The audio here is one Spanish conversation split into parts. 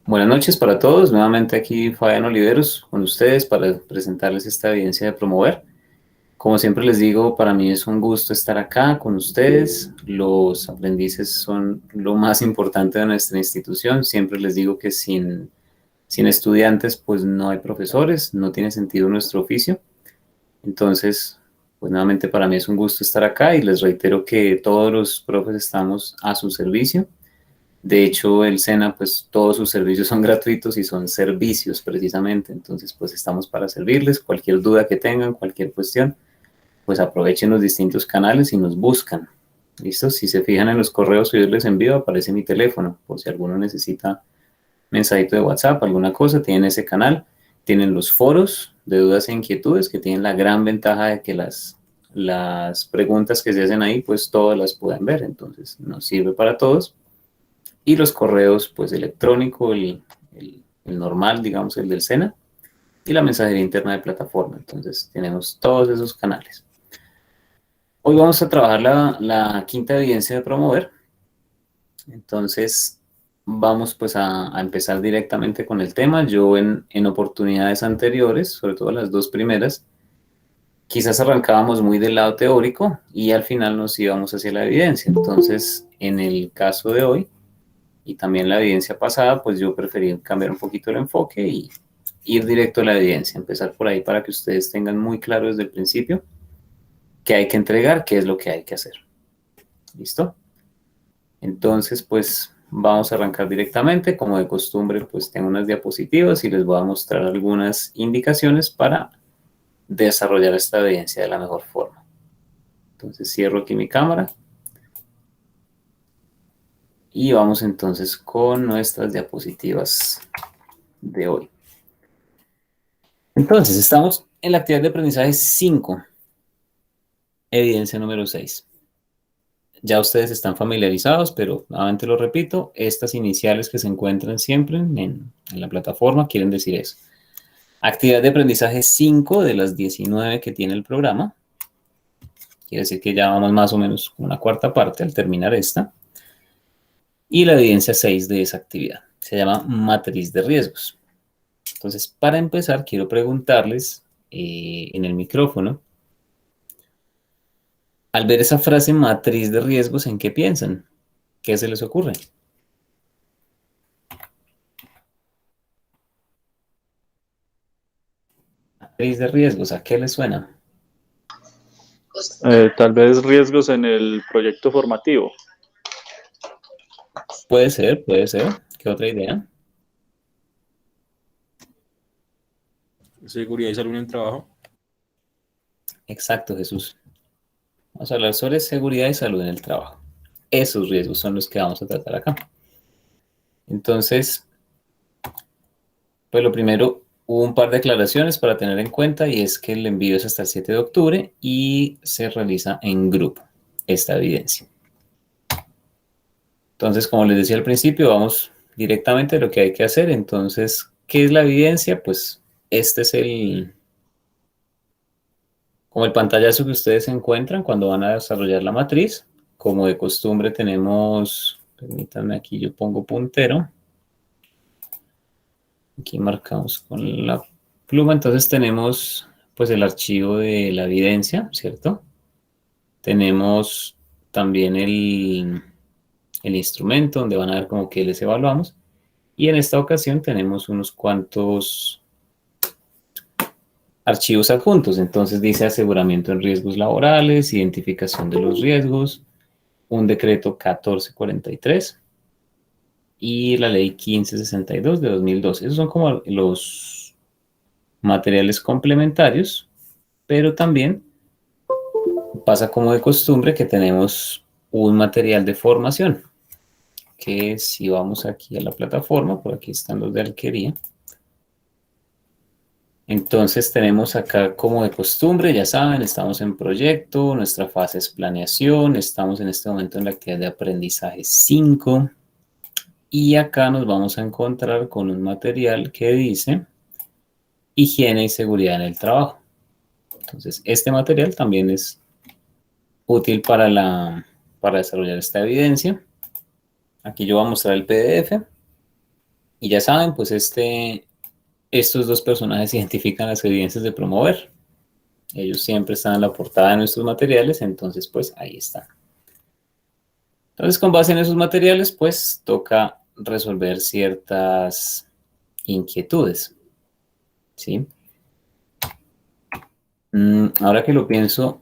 Buenas noches para todos. Nuevamente aquí Fabián Oliveros con ustedes para presentarles esta evidencia de promover. Como siempre les digo, para mí es un gusto estar acá con ustedes. Los aprendices son lo más importante de nuestra institución. Siempre les digo que sin estudiantes pues no hay profesores, no tiene sentido nuestro oficio. Entonces, pues nuevamente para mí es un gusto estar acá y les reitero que todos los profes estamos a su servicio. De hecho, el SENA, pues todos sus servicios son gratuitos y son servicios precisamente. Entonces, pues estamos para servirles. Cualquier duda que tengan, cualquier cuestión, pues aprovechen los distintos canales y nos buscan. ¿Listo? Si se fijan en los correos que yo les envío, aparece mi teléfono. Por si alguno necesita mensajito de WhatsApp, alguna cosa, tienen ese canal. Tienen los foros de dudas e inquietudes que tienen la gran ventaja de que las preguntas que se hacen ahí, pues todas las pueden ver. Entonces, nos sirve para todos. Y los correos, pues electrónico, el normal, digamos, el del SENA, y la mensajería interna de plataforma. Entonces, tenemos todos esos canales. Hoy vamos a trabajar la quinta evidencia de promover. Entonces, vamos pues a empezar directamente con el tema. Yo en oportunidades anteriores, sobre todo las dos primeras, quizás arrancábamos muy del lado teórico y al final nos íbamos hacia la evidencia. Entonces, en el caso de hoy, y también la evidencia pasada, pues yo preferí cambiar un poquito el enfoque y ir directo a la evidencia, empezar por ahí para que ustedes tengan muy claro desde el principio qué hay que entregar, qué es lo que hay que hacer. ¿Listo? Entonces, pues vamos a arrancar directamente. Como de costumbre, pues tengo unas diapositivas y les voy a mostrar algunas indicaciones para desarrollar esta evidencia de la mejor forma. Entonces cierro aquí mi cámara y vamos entonces con nuestras diapositivas de hoy. Entonces, estamos en la actividad de aprendizaje 5, evidencia número 6. Ya ustedes están familiarizados, pero nuevamente lo repito, estas iniciales que se encuentran siempre en la plataforma quieren decir eso. Actividad de aprendizaje 5 de las 19 que tiene el programa. Quiere decir que ya vamos más o menos con una cuarta parte al terminar esta. Y la evidencia 6 de esa actividad. Se llama matriz de riesgos. Entonces, para empezar, quiero preguntarles en el micrófono, al ver esa frase matriz de riesgos, ¿en qué piensan? ¿Qué se les ocurre? Matriz de riesgos, ¿a qué les suena? Tal vez riesgos en el proyecto formativo. Puede ser, puede ser. ¿Qué otra idea? Seguridad y salud en el trabajo. Exacto, Jesús. Vamos a hablar sobre seguridad y salud en el trabajo. Esos riesgos son los que vamos a tratar acá. Entonces, pues lo primero, hubo un par de aclaraciones para tener en cuenta y es que el envío es hasta el 7 de octubre y se realiza en grupo esta evidencia. Entonces, como les decía al principio, vamos directamente a lo que hay que hacer. Entonces, ¿qué es la evidencia? Pues este es como el pantallazo que ustedes encuentran cuando van a desarrollar la matriz. Como de costumbre tenemos, permítanme aquí, yo pongo puntero. Aquí marcamos con la pluma. Entonces tenemos pues el archivo de la evidencia, ¿cierto? Tenemos también el instrumento donde van a ver como que les evaluamos. Y en esta ocasión tenemos unos cuantos archivos adjuntos. Entonces dice aseguramiento en riesgos laborales, identificación de los riesgos, un decreto 1443 y la ley 1562 de 2012. Esos son como los materiales complementarios, pero también pasa como de costumbre que tenemos un material de formación, que si vamos aquí a la plataforma, por aquí están los de alquería. Entonces tenemos acá como de costumbre, ya saben, estamos en proyecto, nuestra fase es planeación, estamos en este momento en la actividad de aprendizaje 5 y acá nos vamos a encontrar con un material que dice higiene y seguridad en el trabajo. Entonces este material también es útil para desarrollar esta evidencia. Aquí yo voy a mostrar el PDF Y ya saben, pues estos dos personajes identifican las evidencias de promover. Ellos siempre están en la portada de nuestros materiales, entonces pues ahí están. Entonces con base en esos materiales pues toca resolver ciertas inquietudes, ¿sí? Ahora que lo pienso,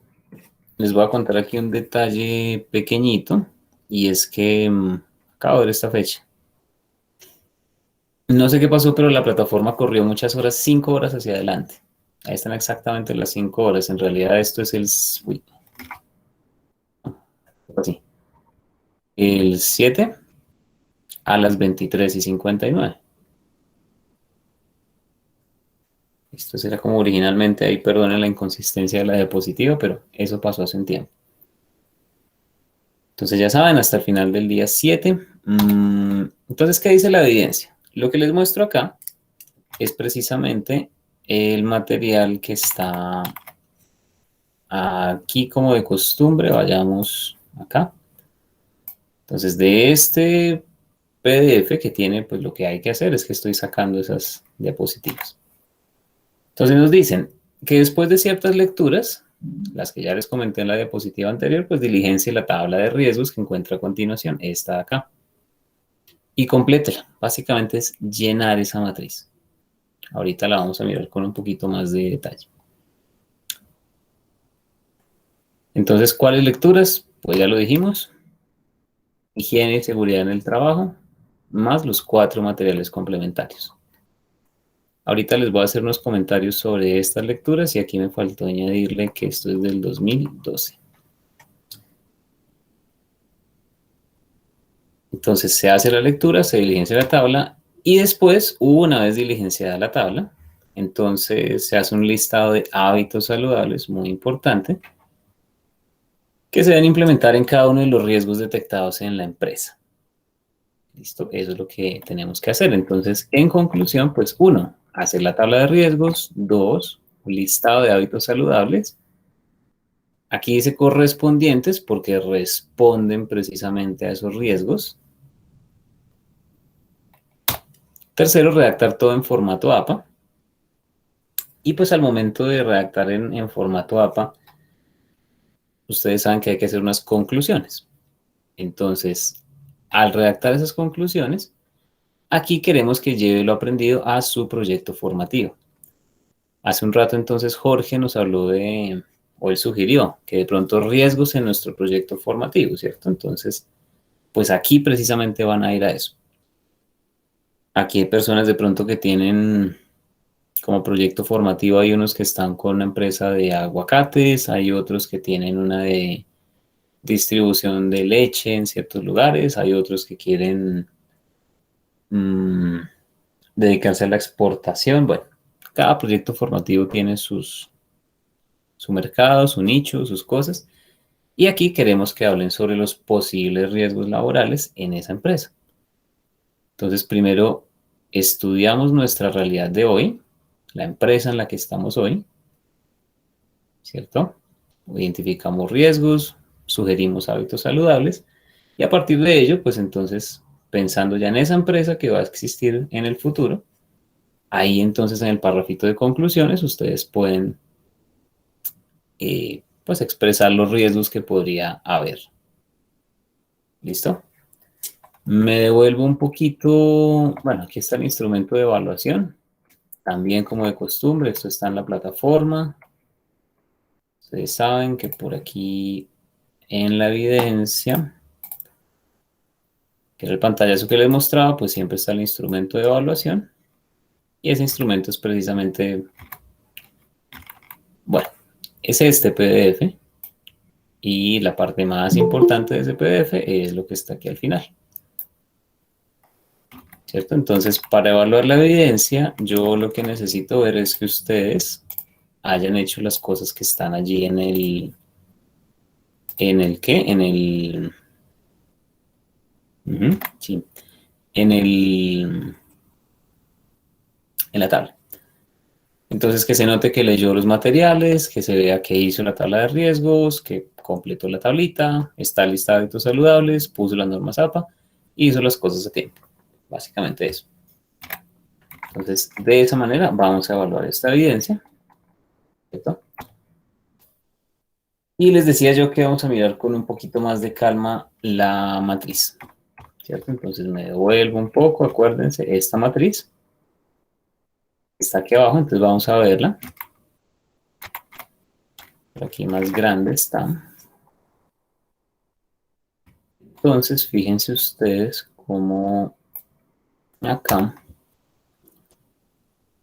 les voy a contar aquí un detalle pequeñito y es que acabo de ver esta fecha. No sé qué pasó, pero la plataforma corrió muchas horas, 5 horas hacia adelante. Ahí están exactamente las 5 horas. En realidad esto es uy, así, el 7 a las 23:59. Esto será como originalmente, ahí perdonen la inconsistencia de la diapositiva, pero eso pasó hace un tiempo. Entonces ya saben, hasta el final del día 7. Entonces, ¿qué dice la evidencia? Lo que les muestro acá es precisamente el material que está aquí como de costumbre. Vayamos acá. Entonces, de este PDF que tiene, pues lo que hay que hacer es que estoy sacando esas diapositivas. Entonces nos dicen que después de ciertas lecturas, las que ya les comenté en la diapositiva anterior, pues diligencie la tabla de riesgos que encuentra a continuación, esta de acá, y complétela. Básicamente es llenar esa matriz. Ahorita la vamos a mirar con un poquito más de detalle. Entonces, ¿cuáles lecturas? Pues ya lo dijimos. Higiene y seguridad en el trabajo, más los 4 materiales complementarios. Ahorita les voy a hacer unos comentarios sobre estas lecturas y aquí me faltó añadirle que esto es del 2012. Entonces se hace la lectura, se diligencia la tabla y después, una vez diligenciada la tabla, entonces se hace un listado de hábitos saludables muy importante que se deben implementar en cada uno de los riesgos detectados en la empresa. Listo, eso es lo que tenemos que hacer. Entonces, en conclusión, pues 1, hacer la tabla de riesgos. 2, un listado de hábitos saludables. Aquí dice correspondientes porque responden precisamente a esos riesgos. 3, redactar todo en formato APA. Y pues al momento de redactar en formato APA, ustedes saben que hay que hacer unas conclusiones. Entonces, al redactar esas conclusiones, aquí queremos que lleve lo aprendido a su proyecto formativo. Hace un rato entonces Jorge nos habló o él sugirió que de pronto riesgos en nuestro proyecto formativo, ¿cierto? Entonces, pues aquí precisamente van a ir a eso. Aquí hay personas de pronto que tienen como proyecto formativo, hay unos que están con una empresa de aguacates, hay otros que tienen una de distribución de leche en ciertos lugares, hay otros que quieren dedicarse a la exportación. Bueno, cada proyecto formativo tiene su mercado, su nicho, sus cosas. Y aquí queremos que hablen sobre los posibles riesgos laborales en esa empresa. Entonces, primero estudiamos nuestra realidad de hoy, la empresa en la que estamos hoy, ¿cierto? Identificamos riesgos, sugerimos hábitos saludables y a partir de ello, pues entonces, pensando ya en esa empresa que va a existir en el futuro, ahí entonces en el parrafito de conclusiones ustedes pueden pues expresar los riesgos que podría haber. ¿Listo? Me devuelvo un poquito, bueno, aquí está el instrumento de evaluación, también como de costumbre, esto está en la plataforma. Ustedes saben que por aquí en la evidencia, que era el pantallazo que les mostraba, pues siempre está el instrumento de evaluación. Y ese instrumento es precisamente, bueno, es este PDF. Y la parte más importante de ese PDF es lo que está aquí al final. ¿Cierto? Entonces, para evaluar la evidencia, yo lo que necesito ver es que ustedes hayan hecho las cosas que están allí ¿qué? Sí, en la tabla. Entonces, que se note que leyó los materiales, que se vea que hizo la tabla de riesgos, que completó la tablita, está lista de hábitos saludables, puso las normas APA y hizo las cosas a tiempo. Básicamente eso. Entonces, de esa manera vamos a evaluar esta evidencia, ¿cierto? Y les decía yo que vamos a mirar con un poquito más de calma la matriz, ¿cierto? Entonces me devuelvo un poco, acuérdense, esta matriz está aquí abajo, entonces vamos a verla. Por aquí más grande está. Entonces, fíjense ustedes cómo acá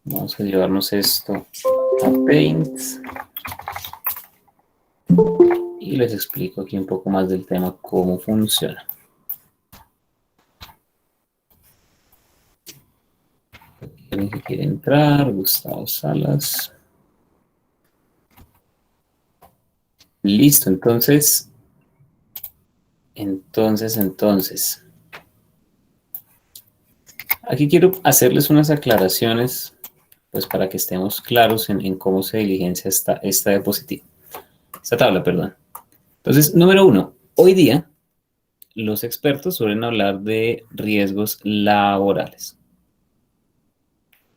vamos a llevarnos esto a Paint. Y les explico aquí un poco más del tema, cómo funciona. ¿Quién que quiere entrar? Gustavo Salas. Listo, entonces. Aquí quiero hacerles unas aclaraciones, pues para que estemos claros en cómo se diligencia esta diapositiva. Esta tabla, perdón. Entonces, número 1. Hoy día, los expertos suelen hablar de riesgos laborales.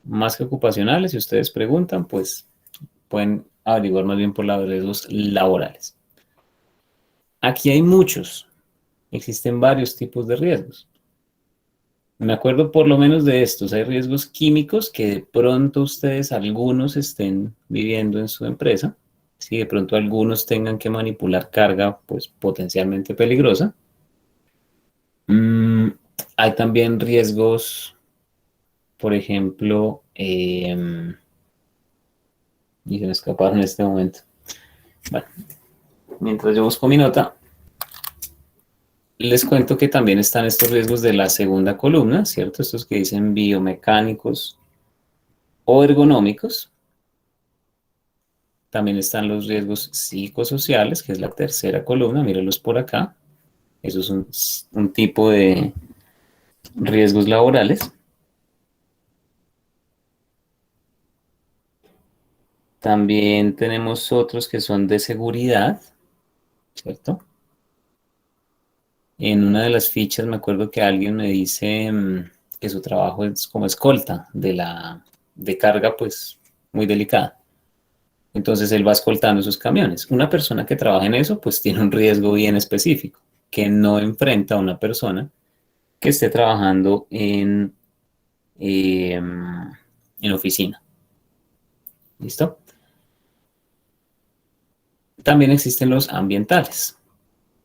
Más que ocupacionales, si ustedes preguntan, pues pueden averiguar más bien por los riesgos laborales. Aquí hay muchos. Existen varios tipos de riesgos. Me acuerdo por lo menos de estos. Hay riesgos químicos que de pronto ustedes, algunos, estén viviendo en su empresa. Si de pronto algunos tengan que manipular carga, pues potencialmente peligrosa. Hay también riesgos, por ejemplo, y se me escaparon en este momento. Bueno, mientras yo busco mi nota, les cuento que también están estos riesgos de la segunda columna, ¿cierto? Estos que dicen biomecánicos o ergonómicos. También están los riesgos psicosociales, que es la tercera columna, mírenlos por acá. Eso es un tipo de riesgos laborales. También tenemos otros que son de seguridad, ¿cierto? En una de las fichas me acuerdo que alguien me dice que su trabajo es como escolta de carga, pues muy delicada. Entonces él va escoltando esos camiones. Una persona que trabaja en eso, pues tiene un riesgo bien específico, que no enfrenta a una persona que esté trabajando en oficina. ¿Listo? También existen los ambientales,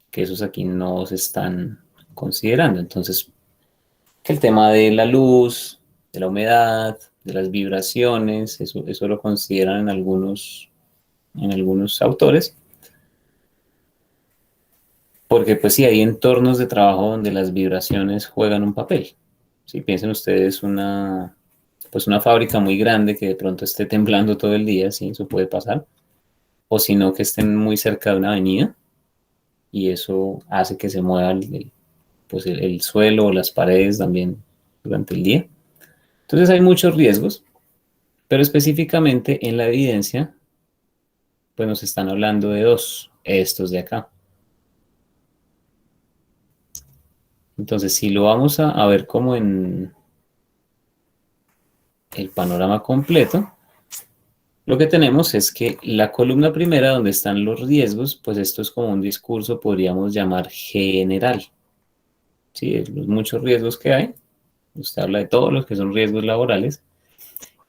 que esos aquí no se están considerando. Entonces, que el tema de la luz, de la humedad, de las vibraciones, eso lo consideran en algunos autores, porque pues sí, hay entornos de trabajo donde las vibraciones juegan un papel. Si piensen ustedes pues una fábrica muy grande que de pronto esté temblando todo el día, sí, eso puede pasar, o si no, que estén muy cerca de una avenida, y eso hace que se mueva pues el suelo o las paredes también durante el día. Entonces hay muchos riesgos, pero específicamente en la evidencia, pues nos están hablando de dos, estos de acá. Entonces, si lo vamos a ver como en el panorama completo, lo que tenemos es que la columna primera, donde están los riesgos, pues esto es como un discurso, podríamos llamar general. Sí, los muchos riesgos que hay. Usted habla de todos los que son riesgos laborales.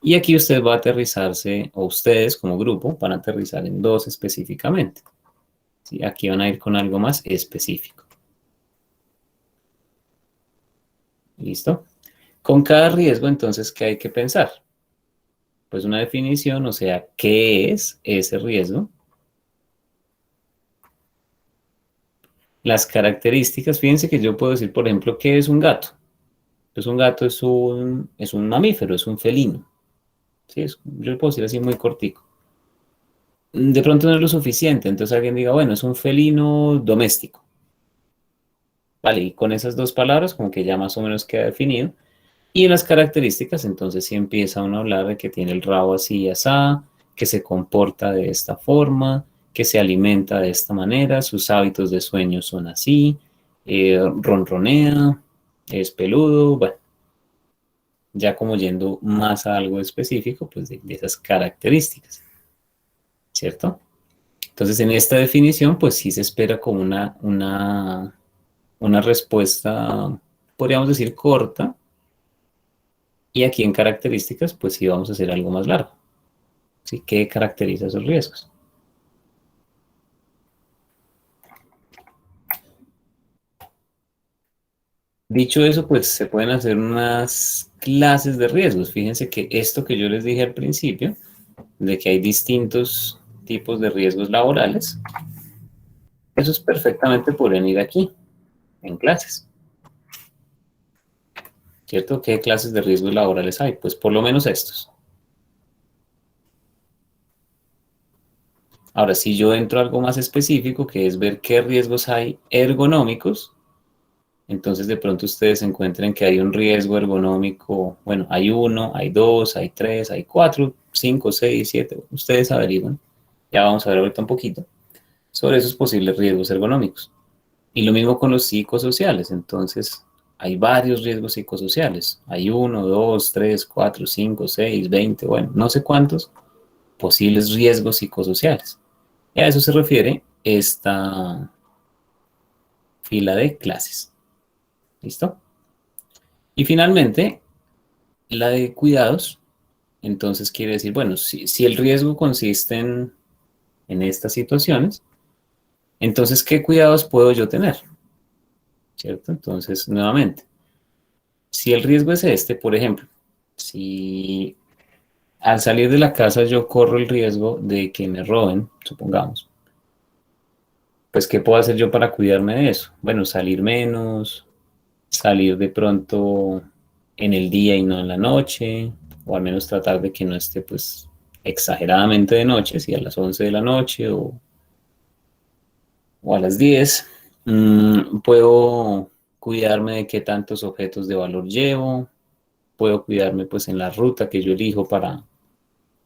Y aquí usted va a aterrizarse, o ustedes como grupo van a aterrizar en dos específicamente. ¿Sí? Aquí van a ir con algo más específico. ¿Listo? Con cada riesgo, entonces, ¿qué hay que pensar? Pues una definición, o sea, ¿qué es ese riesgo? Las características, fíjense que yo puedo decir, por ejemplo, ¿qué es un gato? Pues un gato es un mamífero, es un felino. ¿Sí? Yo lo puedo decir así muy cortico. De pronto no es lo suficiente, entonces alguien diga, bueno, es un felino doméstico. Vale, y con esas dos palabras como que ya más o menos queda definido. Y en las características, entonces sí empieza uno a hablar de que tiene el rabo así y asá, que se comporta de esta forma, que se alimenta de esta manera, sus hábitos de sueño son así, ronronea, es peludo, bueno. ya como yendo más a algo específico, pues de esas características, ¿cierto? Entonces, en esta definición, pues sí se espera como una respuesta, podríamos decir, corta, y aquí en características, pues sí vamos a hacer algo más largo. ¿Sí? ¿Qué caracteriza esos riesgos? Dicho eso, pues se pueden hacer unas clases de riesgos. Fíjense que esto que yo les dije al principio, de que hay distintos tipos de riesgos laborales, eso es perfectamente pueden ir aquí, en clases. ¿Cierto? ¿Qué clases de riesgos laborales hay? Pues por lo menos estos. Ahora, si yo entro a algo más específico, que es ver qué riesgos hay ergonómicos, entonces de pronto ustedes encuentren que hay un riesgo ergonómico, bueno, hay uno, hay dos, hay tres, hay cuatro, cinco, seis, siete, ustedes averiguan, ya vamos a ver ahorita un poquito, sobre esos posibles riesgos ergonómicos. Y lo mismo con los psicosociales, entonces hay varios riesgos psicosociales, hay uno, dos, tres, cuatro, cinco, seis, 20, bueno, no sé cuántos posibles riesgos psicosociales. Y a eso se refiere esta fila de clases. ¿Listo? Y finalmente, la de cuidados. Entonces quiere decir, bueno, si el riesgo consiste en estas situaciones, entonces, ¿qué cuidados puedo yo tener? ¿Cierto? Entonces, nuevamente, si el riesgo es este, por ejemplo, si al salir de la casa yo corro el riesgo de que me roben, supongamos, pues, ¿qué puedo hacer yo para cuidarme de eso? Bueno, salir menos, salir de pronto en el día y no en la noche, o al menos tratar de que no esté pues exageradamente de noche, si a las 11 de la noche o a las 10. Puedo cuidarme de qué tantos objetos de valor llevo, puedo cuidarme pues en la ruta que yo elijo para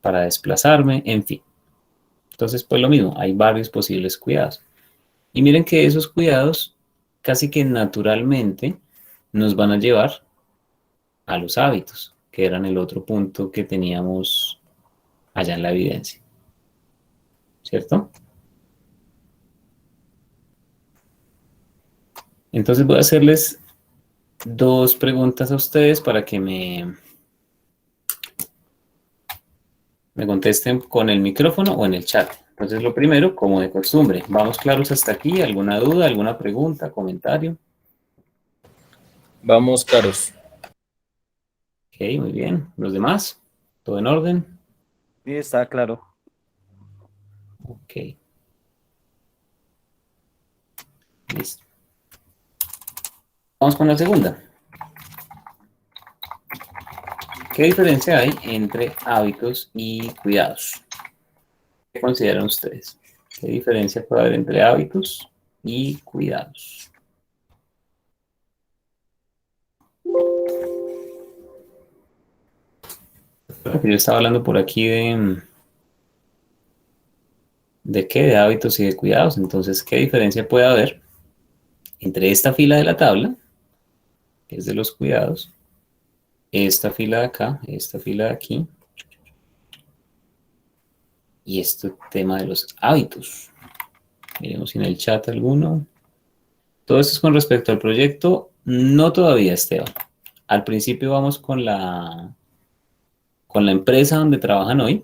desplazarme, en fin. Entonces pues lo mismo, hay varios posibles cuidados. Y miren que esos cuidados casi que naturalmente nos van a llevar a los hábitos, que eran el otro punto que teníamos allá en la evidencia, ¿cierto? Entonces voy a hacerles dos preguntas a ustedes para que me contesten con el micrófono o en el chat. Entonces lo primero, como de costumbre, ¿vamos claros hasta aquí? ¿Alguna duda, alguna pregunta, comentario? Vamos, Caros. Ok, muy bien. ¿Los demás? ¿Todo en orden? Sí, está claro. Ok, listo. Vamos con la segunda. ¿Qué diferencia hay entre hábitos y cuidados? ¿Qué consideran ustedes? ¿Qué diferencia puede haber entre hábitos y cuidados? Yo estaba hablando por aquí ¿de qué? De hábitos y de cuidados. Entonces, ¿qué diferencia puede haber entre esta fila de la tabla, que es de los cuidados, esta fila de acá, esta fila de aquí, y este tema de los hábitos? Miremos si en el chat alguno. Todo esto es con respecto al proyecto. No todavía, Esteban. Al principio vamos con la empresa donde trabajan hoy,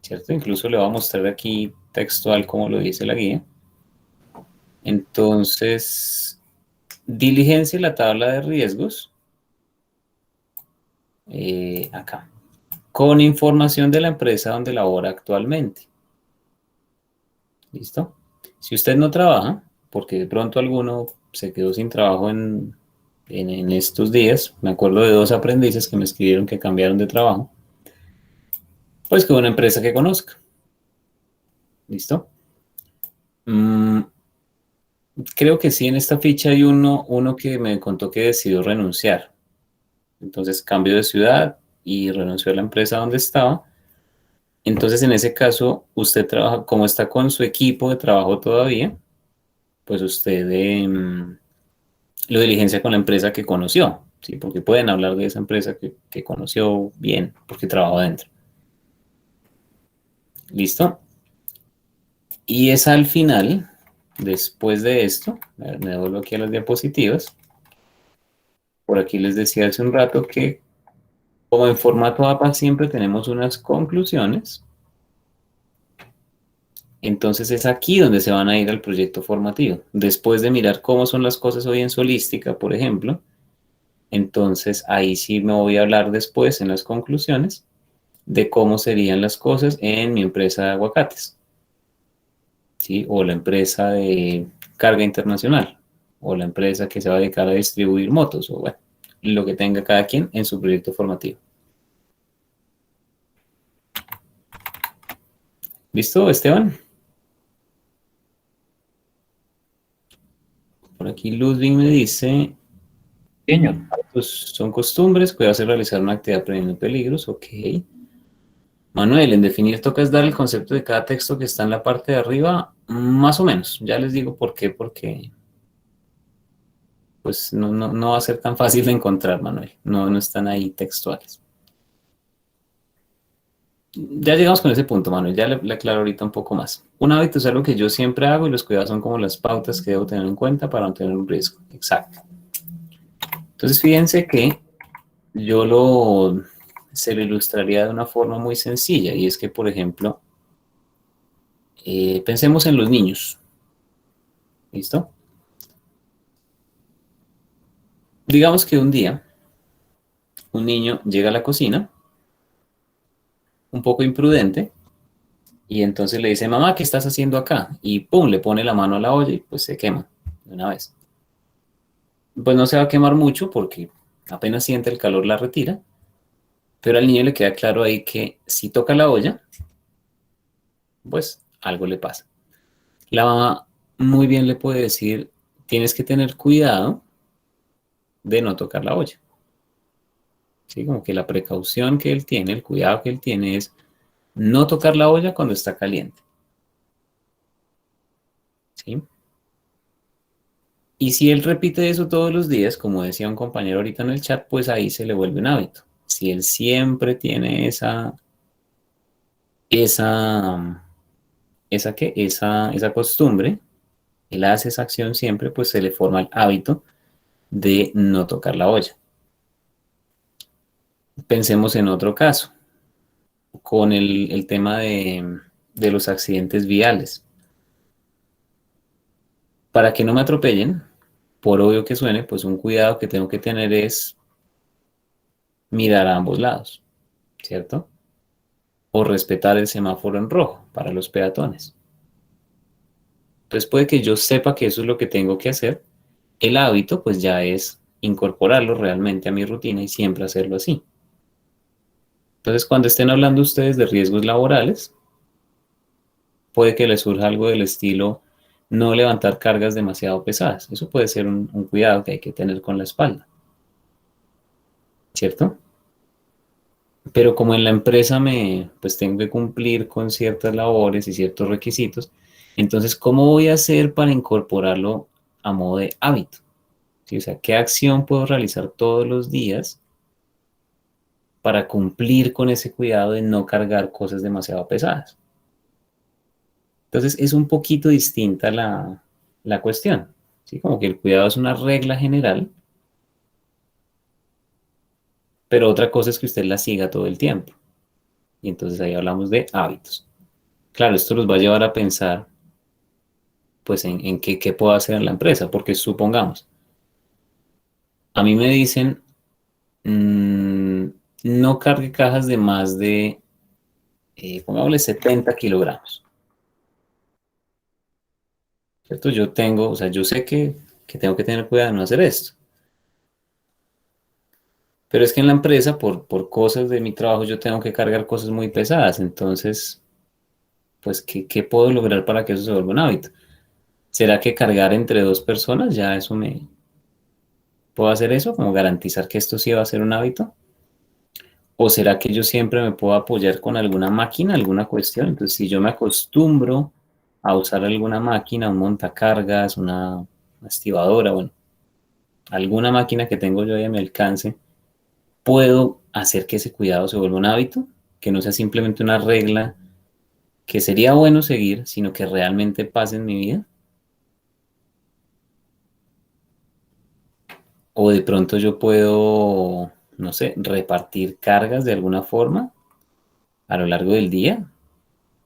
¿cierto? Incluso le voy a mostrar aquí textual como lo dice la guía. Entonces, diligencia la tabla de riesgos, acá, con información de la empresa donde labora actualmente. ¿Listo? Si usted no trabaja, porque de pronto alguno se quedó sin trabajo en estos días, me acuerdo de dos aprendices que me escribieron que cambiaron de trabajo, pues que una empresa que conozca. ¿Listo? Creo que sí, en esta ficha hay uno que me contó que decidió renunciar. Entonces cambió de ciudad y renunció a la empresa donde estaba. Entonces, en ese caso, usted trabaja, como está con su equipo de trabajo todavía, pues usted lo diligencia con la empresa que conoció. ¿sí? Porque pueden hablar de esa empresa que conoció bien, porque trabajó adentro. ¿Listo? Y es al final, después de esto, me devuelvo aquí a las diapositivas. Por aquí les decía hace un rato que como en formato APA siempre tenemos unas conclusiones. Entonces es aquí donde se van a ir al proyecto formativo. Después de mirar cómo son las cosas hoy en Solística, por ejemplo, entonces ahí sí me voy a hablar después en las conclusiones de cómo serían las cosas en mi empresa de aguacates, ¿sí? O la empresa de carga internacional, o la empresa que se va a dedicar a distribuir motos, o bueno, lo que tenga cada quien en su proyecto formativo. ¿Listo, Esteban? Por aquí Ludwig me dice, Señor. pues son costumbres, cuidados de realizar una actividad previniendo peligros, ok. Manuel, en definir toca es dar el concepto de cada texto que está en la parte de arriba, más o menos. Ya les digo por qué, porque pues no va a ser tan fácil de encontrar, Manuel. No están ahí textuales. Ya llegamos con ese punto, Manuel. Ya le aclaro ahorita un poco más. Un hábito es algo que yo siempre hago y los cuidados son como las pautas que debo tener en cuenta para no tener un riesgo. Exacto. Entonces, fíjense que se lo ilustraría de una forma muy sencilla y es que, por ejemplo, pensemos en los niños. ¿Listo? Digamos que un día un niño llega a la cocina, un poco imprudente, y entonces le dice, mamá, ¿qué estás haciendo acá? Y pum, le pone la mano a la olla y pues se quema de una vez. Pues no se va a quemar mucho porque apenas siente el calor la retira, pero al niño le queda claro ahí que si toca la olla, pues algo le pasa. La mamá muy bien le puede decir, tienes que tener cuidado de no tocar la olla. ¿Sí? Como que la precaución que él tiene, el cuidado que él tiene es no tocar la olla cuando está caliente. ¿Sí? Y si él repite eso todos los días, como decía un compañero ahorita en el chat, pues ahí se le vuelve un hábito. Si él siempre tiene esa, esa costumbre, él hace esa acción siempre, pues se le forma el hábito de no tocar la olla. Pensemos en otro caso, con el tema de los accidentes viales. Para que no me atropellen, por obvio que suene, pues un cuidado que tengo que tener es mirar a ambos lados, ¿cierto? O respetar el semáforo en rojo para los peatones. Entonces puede que yo sepa que eso es lo que tengo que hacer. El hábito pues ya es incorporarlo realmente a mi rutina y siempre hacerlo así. Entonces cuando estén hablando ustedes de riesgos laborales, puede que les surja algo del estilo no levantar cargas demasiado pesadas. Eso puede ser un cuidado que hay que tener con la espalda, ¿cierto? Pero como en la empresa pues tengo que cumplir con ciertas labores y ciertos requisitos, entonces, ¿cómo voy a hacer para incorporarlo a modo de hábito? ¿Sí? O sea, ¿qué acción puedo realizar todos los días para cumplir con ese cuidado de no cargar cosas demasiado pesadas? Entonces, es un poquito distinta la cuestión, ¿sí? Como que el cuidado es una regla general, pero otra cosa es que usted la siga todo el tiempo. Y entonces ahí hablamos de hábitos. Claro, esto los va a llevar a pensar pues en qué puedo hacer en la empresa, porque supongamos, a mí me dicen, mm, no cargue cajas de más de, pongámosle 70 kilogramos, ¿cierto? Yo tengo, o sea, yo sé que tengo que tener cuidado de no hacer esto, pero es que en la empresa, por cosas de mi trabajo, yo tengo que cargar cosas muy pesadas, entonces, pues, ¿qué puedo lograr para que eso se vuelva un hábito? ¿Será que cargar entre dos personas ya eso puedo hacer eso? Como garantizar que esto sí va a ser un hábito. ¿O será que yo siempre me puedo apoyar con alguna máquina, alguna cuestión? Entonces, si yo me acostumbro a usar alguna máquina, un montacargas, una estibadora, bueno, alguna máquina que tengo yo ahí a mi alcance, puedo hacer que ese cuidado se vuelva un hábito, que no sea simplemente una regla que sería bueno seguir, sino que realmente pase en mi vida. O de pronto yo puedo, no sé, repartir cargas de alguna forma a lo largo del día.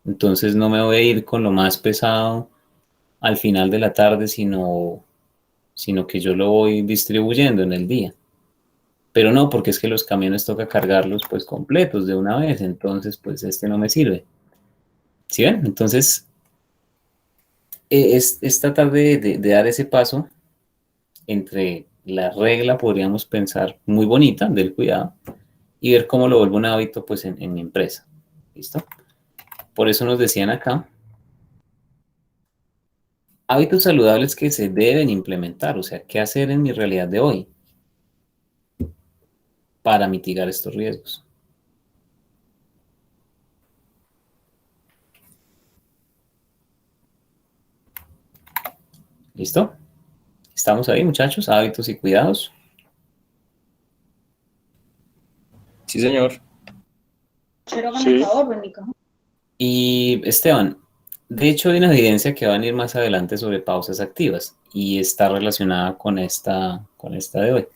Entonces no me voy a ir con lo más pesado al final de la tarde, sino que yo lo voy distribuyendo en el día. Pero no, porque es que los camiones toca cargarlos pues completos de una vez, entonces pues este no me sirve. ¿Sí ven? Entonces es tratar de dar ese paso entre la regla, podríamos pensar, muy bonita del cuidado y ver cómo lo vuelvo un hábito pues en mi empresa. ¿Listo? Por eso nos decían acá, hábitos saludables que se deben implementar, o sea, qué hacer en mi realidad de hoy para mitigar estos riesgos. ¿Listo? ¿Estamos ahí, muchachos? Hábitos y cuidados. Sí, señor. Sí. Y Esteban, de hecho hay una evidencia que va a venir más adelante sobre pausas activas y está relacionada con esta de hoy.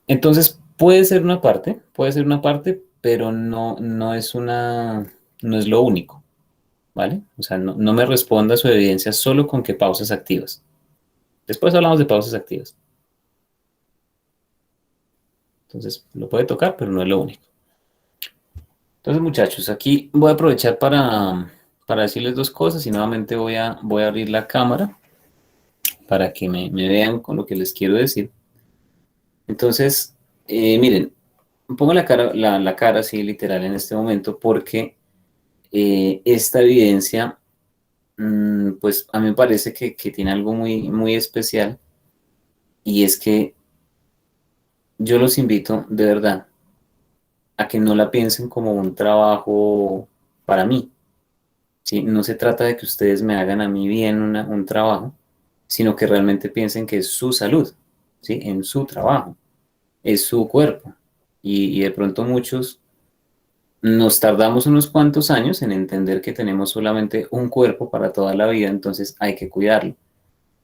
Entonces, puede ser una parte, pero no es no es lo único, ¿vale? O sea, no me responda su evidencia solo con que pausas activas. Después hablamos de pausas activas. Entonces, lo puede tocar, pero no es lo único. Entonces, muchachos, aquí voy a aprovechar para decirles dos cosas y nuevamente voy a abrir la cámara para que me vean con lo que les quiero decir. Entonces, miren, pongo la cara así literal en este momento porque esta evidencia, pues a mí me parece que tiene algo muy especial y es que yo los invito de verdad a que no la piensen como un trabajo para mí, ¿sí? No se trata de que ustedes me hagan a mí bien un trabajo, sino que realmente piensen que es su salud, ¿sí? En su trabajo, es su cuerpo. Y de pronto muchos nos tardamos unos cuantos años en entender que tenemos solamente un cuerpo para toda la vida, entonces hay que cuidarlo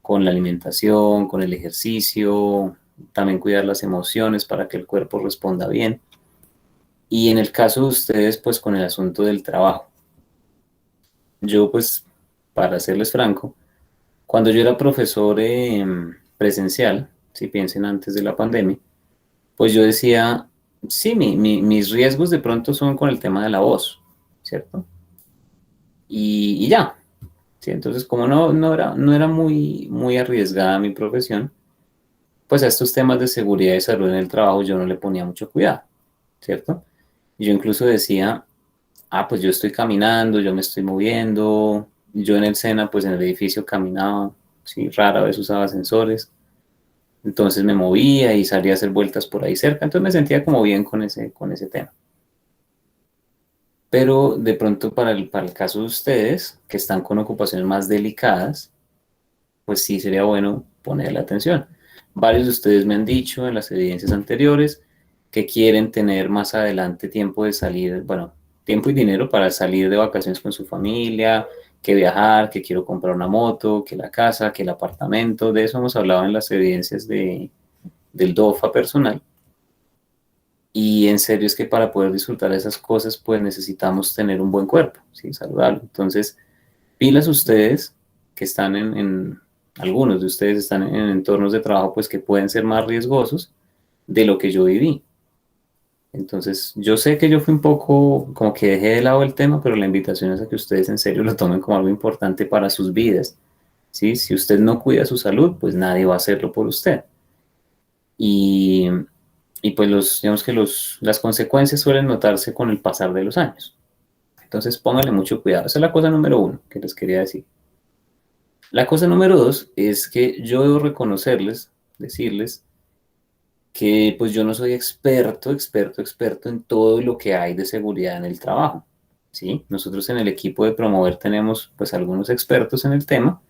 con la alimentación, con el ejercicio, también cuidar las emociones para que el cuerpo responda bien. Y en el caso de ustedes, pues con el asunto del trabajo. Yo, pues, para serles franco, cuando yo era profesor presencial, si piensen antes de la pandemia, pues yo decía, sí, mis riesgos de pronto son con el tema de la voz, ¿cierto? Y ya, ¿sí? Entonces, como no era muy arriesgada mi profesión, pues a estos temas de seguridad y salud en el trabajo yo no le ponía mucho cuidado, ¿cierto? Yo incluso decía, pues yo estoy caminando, yo me estoy moviendo, yo en el SENA, pues en el edificio caminaba, sí, rara vez usaba ascensores, entonces me movía y salía a hacer vueltas por ahí cerca, entonces me sentía como bien con ese tema. Pero de pronto para el caso de ustedes, que están con ocupaciones más delicadas, pues sí sería bueno ponerle atención. Varios de ustedes me han dicho en las evidencias anteriores que quieren tener más adelante tiempo de salir, bueno, tiempo y dinero para salir de vacaciones con su familia, que viajar, que quiero comprar una moto, que la casa, que el apartamento. De eso hemos hablado en las evidencias del DOFA personal. Y en serio es que para poder disfrutar de esas cosas, pues necesitamos tener un buen cuerpo, ¿sí? Saludable. Entonces, pilas ustedes que están algunos de ustedes están en entornos de trabajo pues que pueden ser más riesgosos de lo que yo viví. Entonces, yo sé que yo fui un poco como que dejé de lado el tema, pero la invitación es a que ustedes en serio lo tomen como algo importante para sus vidas, ¿sí? Si usted no cuida su salud, pues nadie va a hacerlo por usted. Y, y pues digamos que las consecuencias suelen notarse con el pasar de los años. Entonces, pónganle mucho cuidado. Esa es la cosa número uno que les quería decir. La cosa número dos es que yo debo reconocerles, decirles que pues yo no soy experto en todo lo que hay de seguridad en el trabajo, ¿sí? Nosotros en el equipo de Promover tenemos pues algunos expertos en el tema,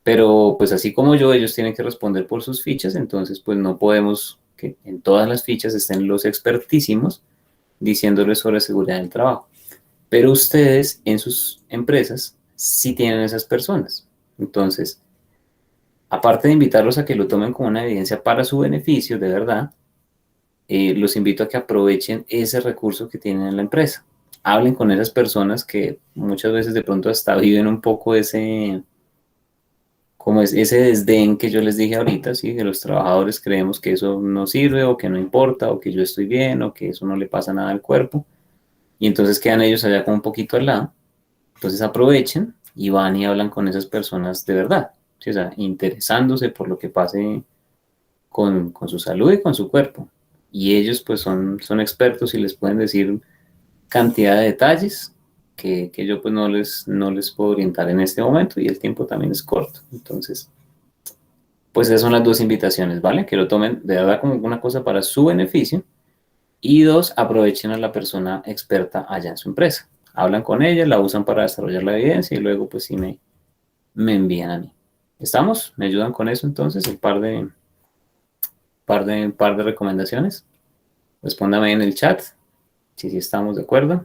Pero pues así como yo, ellos tienen que responder por sus fichas, entonces pues no podemos que en todas las fichas estén los expertísimos diciéndoles sobre seguridad del trabajo. Pero ustedes en sus empresas sí tienen esas personas. Entonces, aparte de invitarlos a que lo tomen como una evidencia para su beneficio, de verdad, los invito a que aprovechen ese recurso que tienen en la empresa. Hablen con esas personas que muchas veces de pronto hasta viven un poco ese, como es ese desdén que yo les dije ahorita, ¿sí? Que los trabajadores creemos que eso no sirve o que no importa o que yo estoy bien o que eso no le pasa nada al cuerpo y entonces quedan ellos allá como un poquito al lado. Entonces aprovechen y van y hablan con esas personas de verdad, ¿sí? O sea, interesándose por lo que pase con su salud y con su cuerpo. Y ellos pues son expertos y les pueden decir cantidad de detalles que yo pues no les puedo orientar en este momento y el tiempo también es corto. Entonces, pues esas son las dos invitaciones, ¿vale? Que lo tomen de verdad como una cosa para su beneficio y dos, aprovechen a la persona experta allá en su empresa. Hablan con ella, la usan para desarrollar la evidencia y luego pues sí me envían a mí. ¿Estamos? ¿Me ayudan con eso entonces? El par de recomendaciones. Respóndame en el chat si sí estamos de acuerdo.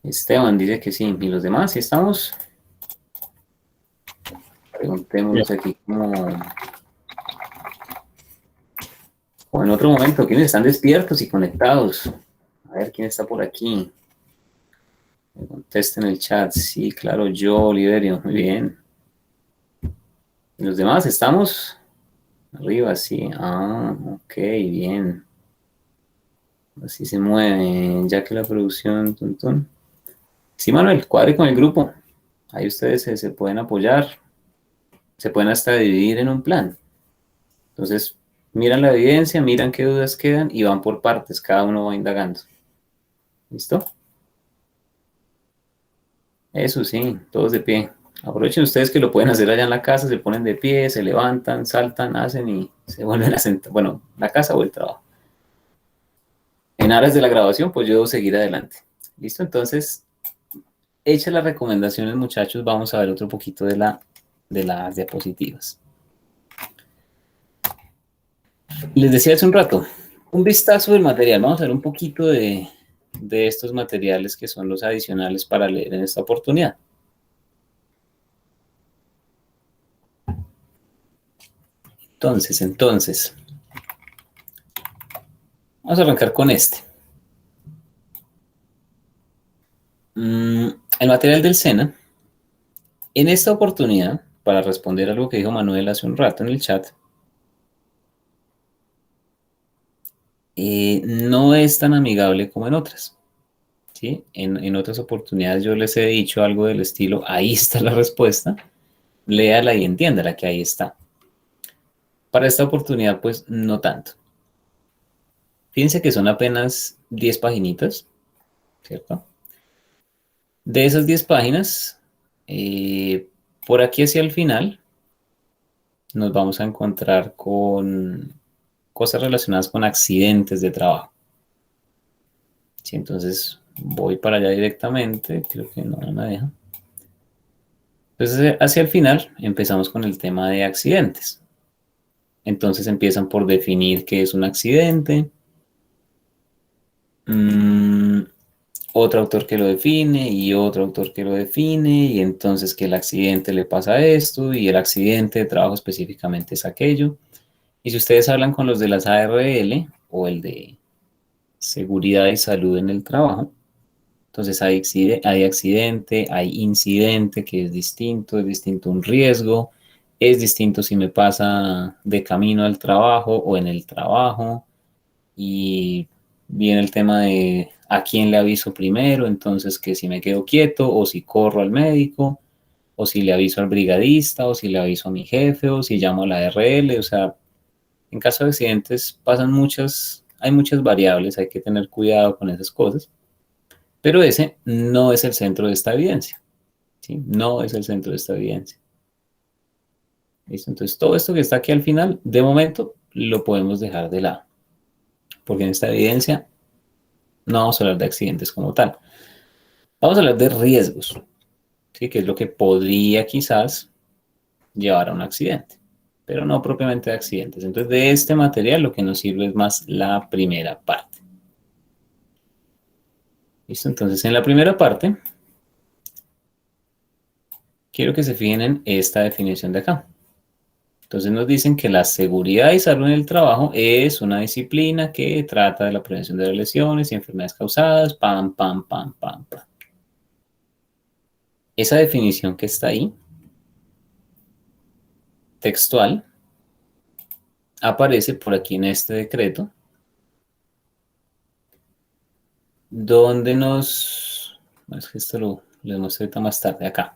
Esteban dice que sí. ¿Y los demás? ¿Sí estamos? Preguntémonos aquí como en otro momento. ¿Quiénes están despiertos y conectados? A ver, ¿quién está por aquí? Me contesta en el chat. Sí, claro, yo, Oliverio. Muy bien. ¿Y los demás estamos? Arriba, sí. Ah, ok, bien. Así se mueve, ya que la producción... Tun, tun. Sí, Manuel, cuadre con el grupo. Ahí ustedes se pueden apoyar. Se pueden hasta dividir en un plan. Entonces, miran la evidencia, miran qué dudas quedan y van por partes. Cada uno va indagando. ¿Listo? Eso sí, todos de pie. Aprovechen ustedes que lo pueden hacer allá en la casa, se ponen de pie, se levantan, saltan, hacen y se vuelven a sentar. Bueno, la casa o el trabajo. En aras de la grabación, pues yo debo seguir adelante. ¿Listo? Entonces, hechas las recomendaciones, muchachos, vamos a ver otro poquito de las diapositivas. Les decía hace un rato, un vistazo del material. Vamos a ver un poquito de estos materiales que son los adicionales para leer en esta oportunidad. Entonces, vamos a arrancar con este. El material del SENA. En esta oportunidad, para responder algo que dijo Manuel hace un rato en el chat, no es tan amigable como en otras. ¿Sí? En otras oportunidades yo les he dicho algo del estilo, ahí está la respuesta, léala y entiéndala que ahí está. Para esta oportunidad, pues, no tanto. Fíjense que son apenas 10 paginitas, ¿cierto? De esas 10 páginas, por aquí hacia el final, nos vamos a encontrar con cosas relacionadas con accidentes de trabajo. Sí, entonces voy para allá directamente, creo que no me deja. Entonces, hacia el final empezamos con el tema de accidentes. Entonces empiezan por definir qué es un accidente. Otro autor que lo define y otro autor que lo define y entonces que el accidente le pasa esto y el accidente de trabajo específicamente es aquello. Y si ustedes hablan con los de las ARL o el de seguridad y salud en el trabajo, entonces hay accidente, hay incidente que es distinto un riesgo, es distinto si me pasa de camino al trabajo o en el trabajo y viene el tema de a quién le aviso primero, entonces que si me quedo quieto o si corro al médico o si le aviso al brigadista o si le aviso a mi jefe o si llamo a la ARL, o sea, en caso de accidentes hay muchas variables, hay que tener cuidado con esas cosas. Pero ese no es el centro de esta evidencia. ¿Sí? No es el centro de esta evidencia. ¿Listo? Entonces, todo esto que está aquí al final, de momento, lo podemos dejar de lado. Porque en esta evidencia No vamos a hablar de accidentes como tal. Vamos a hablar de riesgos, ¿sí? Que es lo que podría quizás llevar a un accidente, pero no propiamente de accidentes. Entonces, de este material lo que nos sirve es más la primera parte. ¿Listo? Entonces, en la primera parte, quiero que se fijen en esta definición de acá. Entonces nos dicen que la seguridad y salud en el trabajo es una disciplina que trata de la prevención de las lesiones y enfermedades causadas, pam, pam, pam, pam, pam. Esa definición que está ahí, textual, aparece por aquí en este decreto, donde es que esto lo muestro ahorita más tarde, acá.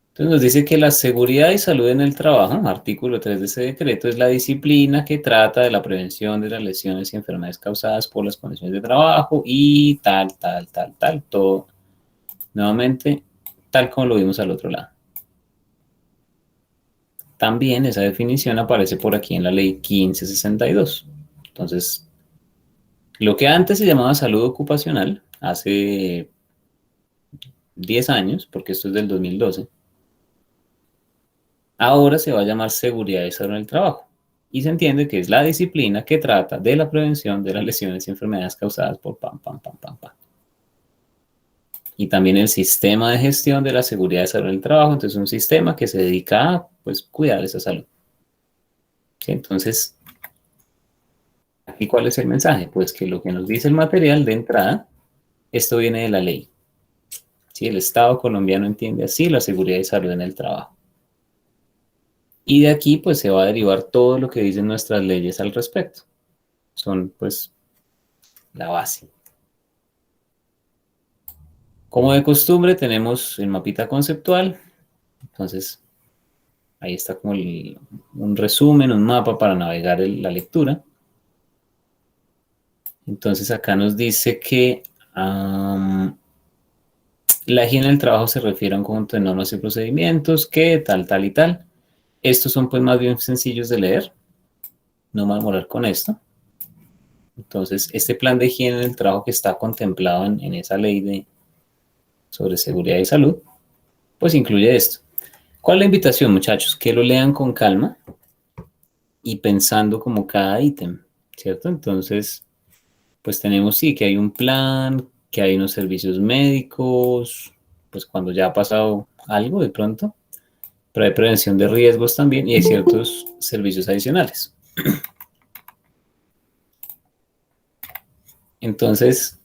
Entonces nos dice que la seguridad y salud en el trabajo, artículo 3 de ese decreto, es la disciplina que trata de la prevención de las lesiones y enfermedades causadas por las condiciones de trabajo y tal, todo. Nuevamente, tal como lo vimos al otro lado. También esa definición aparece por aquí en la ley 1562. Entonces, lo que antes se llamaba salud ocupacional, hace 10 años, porque esto es del 2012, ahora se va a llamar seguridad y salud en el trabajo. Y se entiende que es la disciplina que trata de la prevención de las lesiones y enfermedades causadas por pam, pam, pam, pam, pam. Y también el sistema de gestión de la seguridad y salud en el trabajo. Entonces, un sistema que se dedica a pues, cuidar esa salud. ¿Sí? Entonces, ¿aquí cuál es el mensaje? Pues que lo que nos dice el material de entrada, esto viene de la ley. ¿Sí? El Estado colombiano entiende así la seguridad y salud en el trabajo. Y de aquí pues se va a derivar todo lo que dicen nuestras leyes al respecto. Son pues la base. Como de costumbre tenemos el mapita conceptual. Entonces ahí está como un resumen, un mapa para navegar la lectura. Entonces acá nos dice que la higiene del trabajo se refiere a un conjunto de normas y procedimientos que tal y tal. Estos son pues más bien sencillos de leer. No me voy a demorar con esto. Entonces, este plan de higiene del trabajo que está contemplado en esa ley sobre seguridad y salud, pues incluye esto. ¿Cuál es la invitación, muchachos? Que lo lean con calma y pensando como cada ítem, ¿cierto? Entonces, pues tenemos sí que hay un plan, que hay unos servicios médicos, pues cuando ya ha pasado algo de pronto, pero hay prevención de riesgos también y hay ciertos servicios adicionales. Entonces,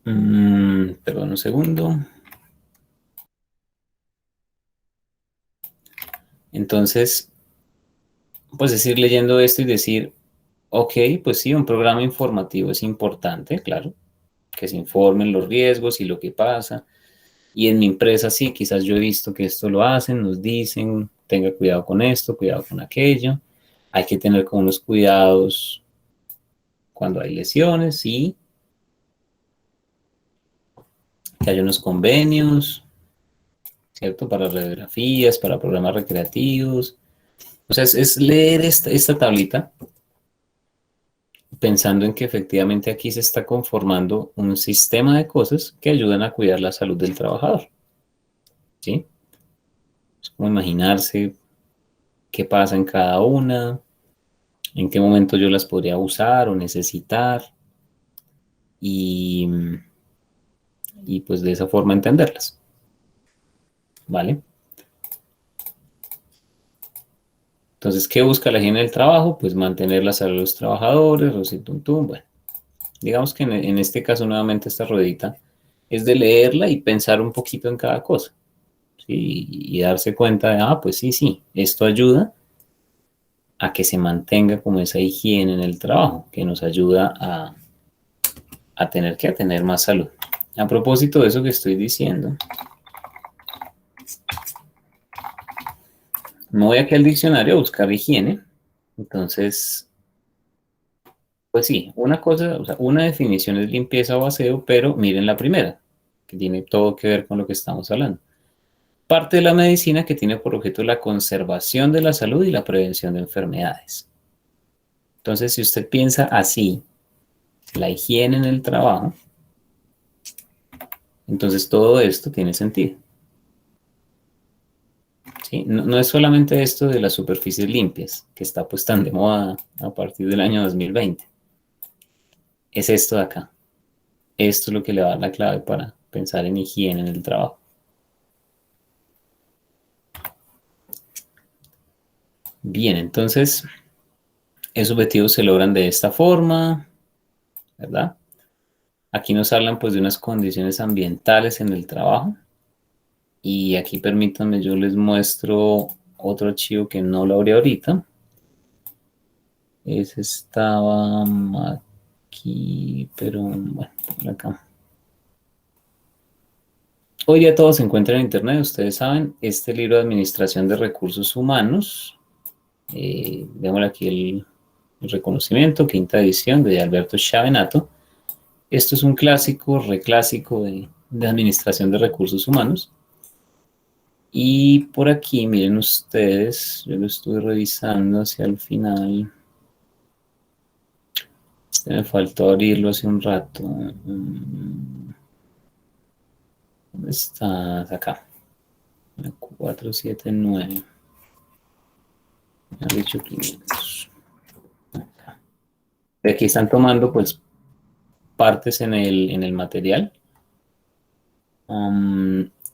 perdón un segundo. Entonces, pues es ir leyendo esto y decir, ok, pues sí, un programa informativo es importante, claro, que se informen los riesgos y lo que pasa. Y en mi empresa sí, quizás yo he visto que esto lo hacen, nos dicen, tenga cuidado con esto, cuidado con aquello. Hay que tener como unos cuidados cuando hay lesiones, sí. Que haya unos convenios, ¿cierto? Para radiografías, para programas recreativos. O sea, es leer esta tablita pensando en que efectivamente aquí se está conformando un sistema de cosas que ayudan a cuidar la salud del trabajador. ¿Sí? Es como imaginarse qué pasa en cada una, en qué momento yo las podría usar o necesitar y, y pues de esa forma entenderlas. ¿Vale? Entonces, ¿qué busca la higiene del trabajo? Pues mantener la salud de los trabajadores, bueno. Digamos que en este caso nuevamente esta ruedita es de leerla y pensar un poquito en cada cosa. ¿Sí? Y darse cuenta de, pues sí, esto ayuda a que se mantenga como esa higiene en el trabajo, que nos ayuda a tener más salud. A propósito de eso que estoy diciendo, me voy aquí al diccionario a buscar higiene. Entonces, pues sí, una cosa, o sea, una definición es limpieza o aseo, pero miren la primera, que tiene todo que ver con lo que estamos hablando. Parte de la medicina que tiene por objeto la conservación de la salud y la prevención de enfermedades. Entonces, si usted piensa así, la higiene en el trabajo, entonces todo esto tiene sentido. ¿Sí? No es solamente esto de las superficies limpias, que está pues tan de moda a partir del año 2020. Es esto de acá. Esto es lo que le va a dar la clave para pensar en higiene en el trabajo. Bien, entonces, esos objetivos se logran de esta forma, ¿verdad? Aquí nos hablan pues de unas condiciones ambientales en el trabajo. Y aquí permítanme, yo les muestro otro archivo que no lo abrí ahorita. Ese estaba aquí, pero bueno, por acá. Hoy día todo se encuentra en internet, ustedes saben. Este libro de Administración de Recursos Humanos, démosle aquí el reconocimiento, quinta edición de Alberto Chavenato. Esto es un clásico, reclásico de Administración de Recursos Humanos. Y por aquí, miren ustedes, yo lo estuve revisando hacia el final. Me faltó abrirlo hace un rato. ¿Dónde estás? Acá. 479. Me han dicho 500. Acá. De aquí están tomando pues partes en el material.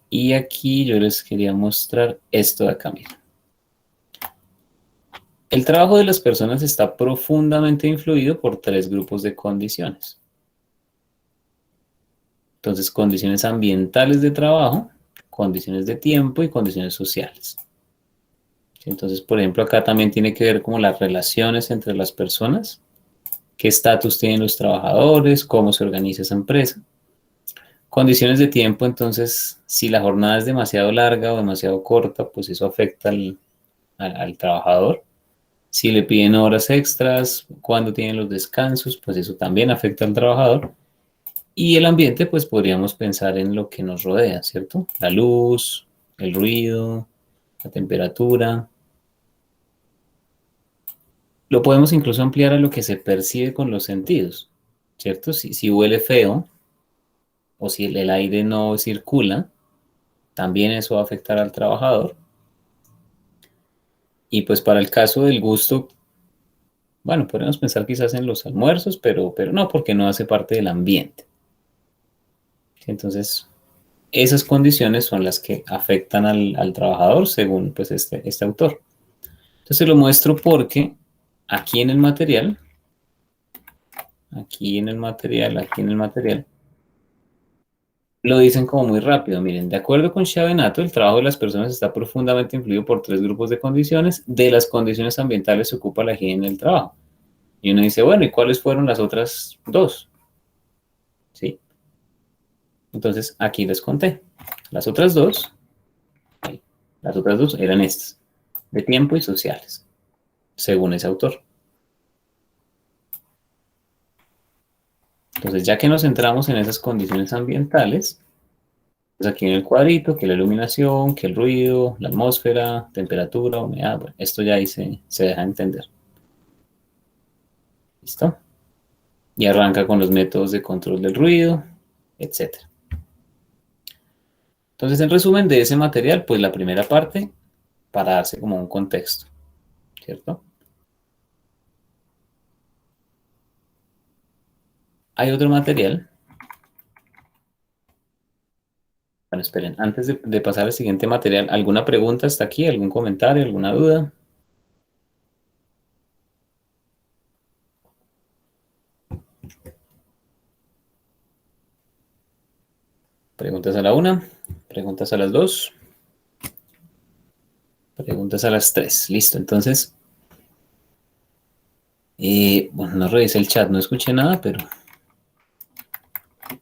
Y aquí yo les quería mostrar esto de acá, miren. El trabajo de las personas está profundamente influido por tres grupos de condiciones. Entonces, condiciones ambientales de trabajo, condiciones de tiempo y condiciones sociales. Entonces, por ejemplo, acá también tiene que ver como las relaciones entre las personas, qué estatus tienen los trabajadores, cómo se organiza esa empresa. Condiciones de tiempo, entonces, si la jornada es demasiado larga o demasiado corta, pues eso afecta al trabajador. Si le piden horas extras, cuándo tienen los descansos, pues eso también afecta al trabajador. Y el ambiente, pues podríamos pensar en lo que nos rodea, ¿cierto? La luz, el ruido, la temperatura. Lo podemos incluso ampliar a lo que se percibe con los sentidos, ¿cierto? Si huele feo o si el aire no circula, también eso va a afectar al trabajador. Y pues para el caso del gusto, bueno, podemos pensar quizás en los almuerzos, pero no, porque no hace parte del ambiente. Entonces, esas condiciones son las que afectan al trabajador según pues, este autor. Entonces lo muestro porque aquí en el material, lo dicen como muy rápido. Miren, de acuerdo con Chavenato, el trabajo de las personas está profundamente influido por tres grupos de condiciones. De las condiciones ambientales se ocupa la higiene en el trabajo. Y uno dice, bueno, ¿y cuáles fueron las otras dos? ¿Sí? Entonces, aquí les conté. Las otras dos eran estas, de tiempo y sociales, según ese autor. Entonces, ya que nos centramos en esas condiciones ambientales, pues aquí en el cuadrito, que la iluminación, que el ruido, la atmósfera, temperatura, humedad, bueno, esto ya ahí se deja entender. ¿Listo? Y arranca con los métodos de control del ruido, etc. Entonces, en resumen de ese material, pues la primera parte, para darse como un contexto, ¿cierto? Hay otro material. Bueno, esperen, antes de pasar al siguiente material, ¿alguna pregunta hasta aquí? ¿Algún comentario? ¿Alguna duda? Preguntas a la una, preguntas a las dos, preguntas a las tres. Listo, entonces, bueno, no revisé el chat, no escuché nada, pero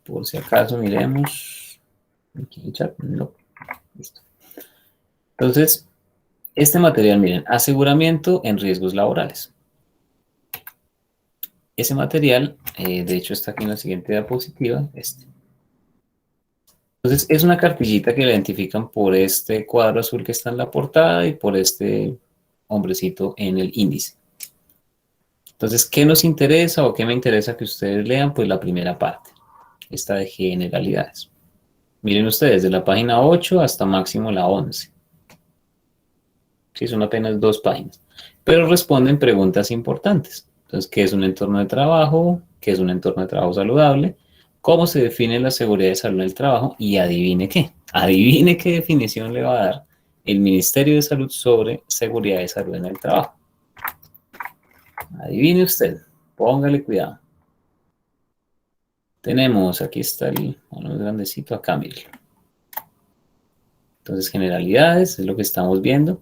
por si acaso miremos. Aquí el chat, no. Listo. Entonces, este material, miren, aseguramiento en riesgos laborales. Ese material, de hecho, está aquí en la siguiente diapositiva, Entonces, es una cartillita que la identifican por este cuadro azul que está en la portada y por este hombrecito en el índice. Entonces, ¿qué nos interesa o qué me interesa que ustedes lean? Pues la primera parte, esta de generalidades. Miren ustedes, de la página 8 hasta máximo la 11. Sí, son apenas 2 páginas. Pero responden preguntas importantes. Entonces, ¿qué es un entorno de trabajo? ¿Qué es un entorno de trabajo saludable? ¿Cómo se define la seguridad y salud en el trabajo? Y adivine qué. Adivine qué definición le va a dar el Ministerio de Salud sobre seguridad y salud en el trabajo. Adivine usted. Póngale cuidado. Tenemos, aquí está el, bueno, grandecito, acá, miren. Entonces, generalidades, es lo que estamos viendo.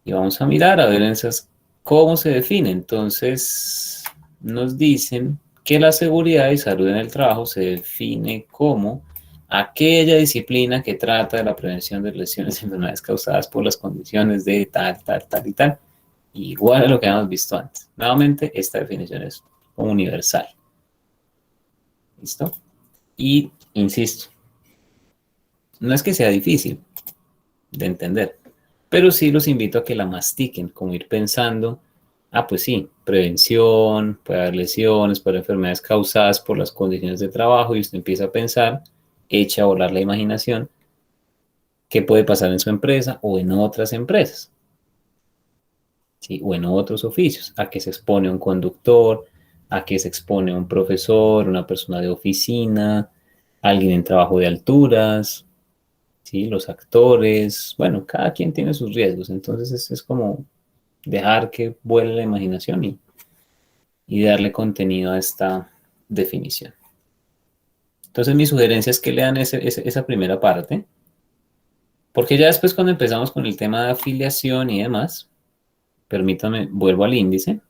Y vamos a mirar a ver en esas cómo se define. Entonces, nos dicen que la seguridad y salud en el trabajo se define como aquella disciplina que trata de la prevención de lesiones y enfermedades causadas por las condiciones de tal, tal, tal y tal. Igual a lo que habíamos visto antes. Nuevamente, esta definición es universal. ¿Listo? Y, insisto, no es que sea difícil de entender, pero sí los invito a que la mastiquen, como ir pensando, pues sí, prevención, puede haber lesiones, puede haber enfermedades causadas por las condiciones de trabajo, y usted empieza a pensar, echa a volar la imaginación, qué puede pasar en su empresa o en otras empresas, ¿sí? O en otros oficios, a qué se expone un conductor, a qué se expone un profesor, una persona de oficina, alguien en trabajo de alturas, ¿sí? Los actores, bueno, cada quien tiene sus riesgos, entonces es como dejar que vuele la imaginación y darle contenido a esta definición. Entonces mi sugerencia es que lean esa primera parte, porque ya después cuando empezamos con el tema de afiliación y demás, permítanme, vuelvo al índice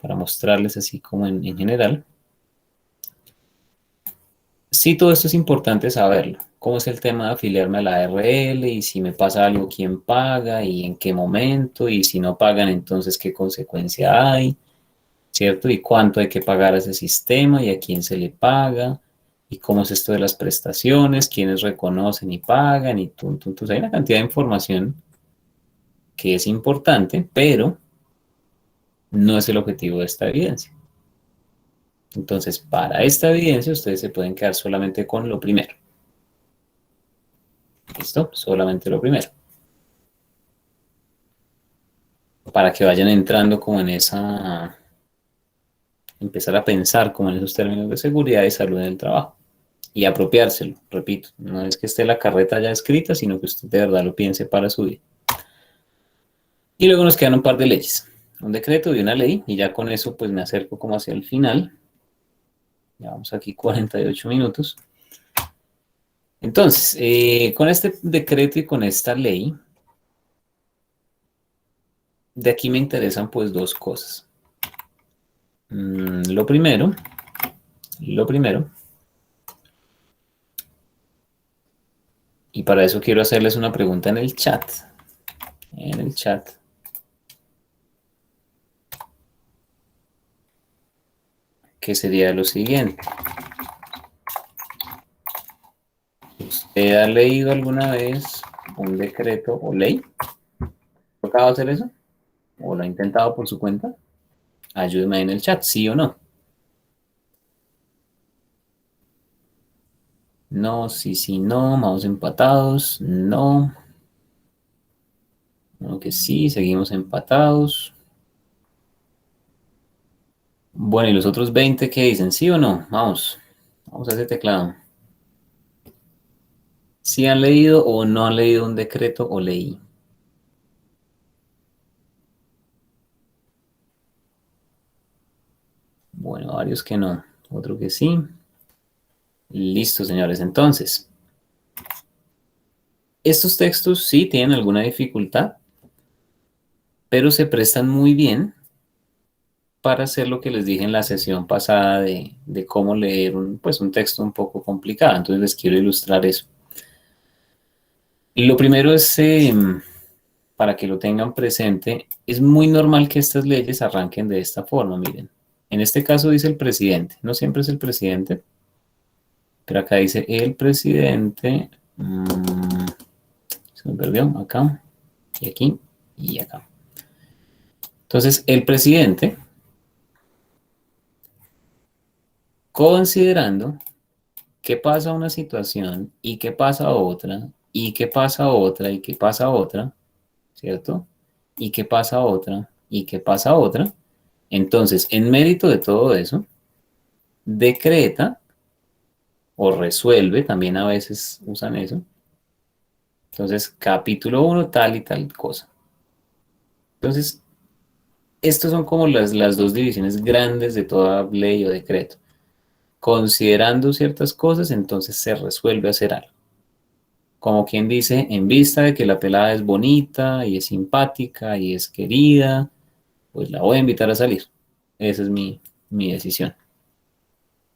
para mostrarles así como en general. Sí, todo esto es importante saberlo. ¿Cómo es el tema de afiliarme a la ARL? Y si me pasa algo, ¿quién paga? ¿Y en qué momento? Y si no pagan, entonces, ¿qué consecuencia hay? ¿Cierto? ¿Y cuánto hay que pagar a ese sistema? ¿Y a quién se le paga? ¿Y cómo es esto de las prestaciones? ¿Quiénes reconocen y pagan? Y entonces hay una cantidad de información que es importante, pero no es el objetivo de esta evidencia. Entonces, para esta evidencia, ustedes se pueden quedar solamente con lo primero. ¿Listo? Solamente lo primero. Para que vayan entrando como en esa... empezar a pensar como en esos términos de seguridad y salud en el trabajo. Y apropiárselo, repito. No es que esté la carreta ya escrita, sino que usted de verdad lo piense para su vida. Y luego nos quedan un par de leyes. Un decreto y una ley. Y ya con eso pues me acerco como hacia el final. Llevamos aquí 48 minutos. Entonces, con este decreto y con esta ley, de aquí me interesan pues dos cosas. Lo primero, y para eso quiero hacerles una pregunta en el chat. Que sería lo siguiente. ¿Usted ha leído alguna vez un decreto o ley? ¿Ha tocado hacer eso? ¿O lo ha intentado por su cuenta? Ayúdeme ahí en el chat, ¿sí o no? No, sí, sí, no. Vamos empatados. No. Bueno, que sí, seguimos empatados. Bueno, ¿y los otros 20 qué dicen? ¿Sí o no? Vamos. Vamos a ese teclado. ¿Sí han leído o no han leído un decreto o ley? Bueno, varios que no. Otro que sí. Listo, señores. Entonces, estos textos sí tienen alguna dificultad, pero se prestan muy bien para hacer lo que les dije en la sesión pasada de cómo leer un texto un poco complicado. Entonces les quiero ilustrar eso. Y lo primero es, para que lo tengan presente, es muy normal que estas leyes arranquen de esta forma, miren. En este caso dice el presidente, no siempre es el presidente, pero acá dice el presidente, se me perdió, acá, y aquí, y acá. Entonces, el presidente, considerando qué pasa una situación y qué pasa otra, y qué pasa otra, y qué pasa otra, ¿cierto? Y qué pasa otra, y qué pasa otra. Entonces, en mérito de todo eso, decreta o resuelve, también a veces usan eso. Entonces, capítulo 1, tal y tal cosa. Entonces, estas son como las dos divisiones grandes de toda ley o decreto. Considerando ciertas cosas, entonces se resuelve hacer algo. Como quien dice, en vista de que la pelada es bonita y es simpática y es querida, pues la voy a invitar a salir. Esa es mi decisión.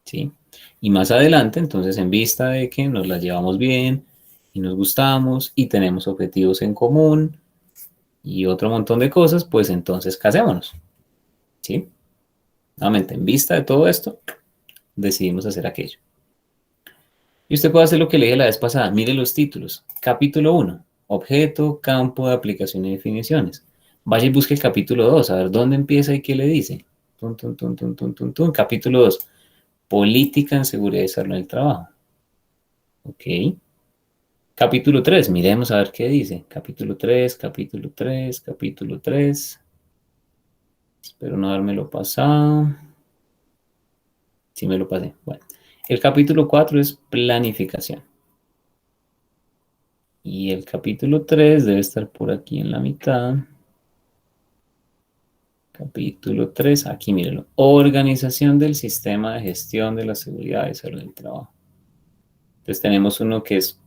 ¿Sí? Y más adelante, entonces, en vista de que nos la llevamos bien y nos gustamos y tenemos objetivos en común y otro montón de cosas, pues entonces casémonos. ¿Sí? Nuevamente, en vista de todo esto, decidimos hacer aquello. Y usted puede hacer lo que le dije la vez pasada. Mire los títulos. Capítulo 1. Objeto, campo de aplicación y definiciones. Vaya y busque el capítulo 2. A ver dónde empieza y qué le dice. Tun, tun, tun, tun, tun, tun, tun. Capítulo 2. Política en seguridad y salud en el trabajo. Ok. Capítulo 3. Miremos a ver qué dice. Capítulo 3, capítulo 3, capítulo 3. Espero no habérmelo pasado. Sí me lo pasé. Bueno. El capítulo 4 es planificación. Y el capítulo 3 debe estar por aquí en la mitad. Capítulo 3, aquí mírenlo. Organización del sistema de gestión de la seguridad y salud del trabajo. Entonces tenemos uno que es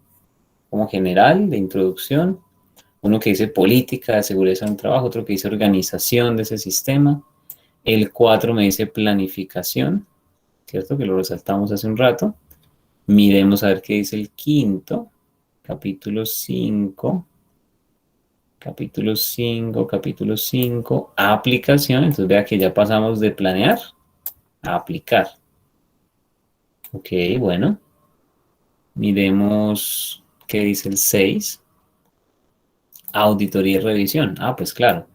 como general, de introducción, uno que dice política de seguridad y salud del trabajo, otro que dice organización de ese sistema. El 4 me dice planificación, ¿cierto? Que lo resaltamos hace un rato. Miremos a ver qué dice el quinto. Capítulo 5. Capítulo 5, capítulo 5, aplicación. Entonces vea que ya pasamos de planear a aplicar. Ok, bueno. Miremos qué dice el 6. Auditoría y revisión. Ah, pues claro.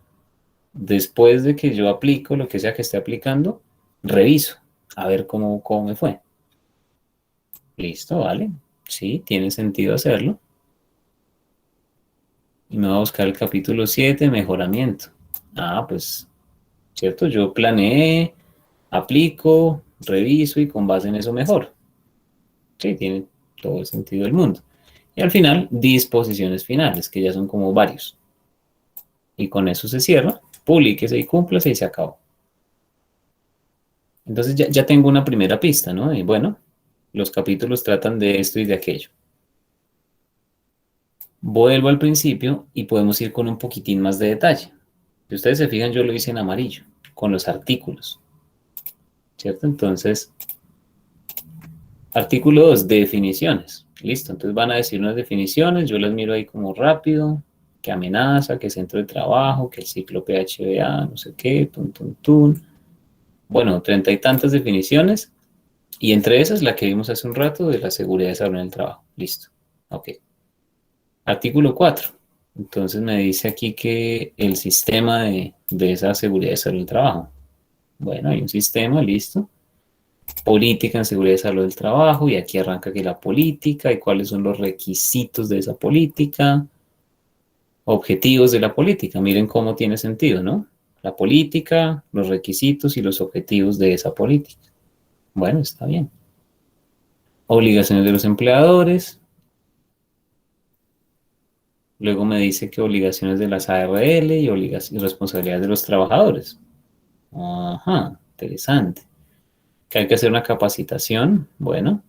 Después de que yo aplico lo que sea que esté aplicando, reviso. A ver cómo me fue. Listo, vale. Sí, tiene sentido hacerlo. Y me voy a buscar el capítulo 7, mejoramiento. Ah, pues, ¿cierto? Yo planeé, aplico, reviso y con base en eso mejoro. Sí, tiene todo el sentido del mundo. Y al final, disposiciones finales, que ya son como varios. Y con eso se cierra, publíquese y cúmplase y se acabó. Entonces ya tengo una primera pista, ¿no? Y bueno, los capítulos tratan de esto y de aquello. Vuelvo al principio y podemos ir con un poquitín más de detalle. Si ustedes se fijan, yo lo hice en amarillo, con los artículos. ¿Cierto? Entonces, artículo 2, definiciones. Listo, entonces van a decir unas definiciones, yo las miro ahí como rápido, que amenaza, que centro de trabajo, que el ciclo PHBA, no sé qué, tun, tun, tun. Bueno, 30 y tantas definiciones, y entre esas la que vimos hace un rato de la seguridad de salud en el trabajo. Listo, ok. Artículo 4. Entonces me dice aquí que el sistema de esa seguridad de salud del trabajo. Bueno, hay un sistema, listo. Política en seguridad y salud del trabajo, y aquí arranca que la política y cuáles son los requisitos de esa política, objetivos de la política. Miren cómo tiene sentido, ¿no? La política, los requisitos y los objetivos de esa política. Bueno, está bien. Obligaciones de los empleadores. Luego me dice que obligaciones de las ARL y responsabilidades de los trabajadores. Ajá, interesante. Que hay que hacer una capacitación, bueno,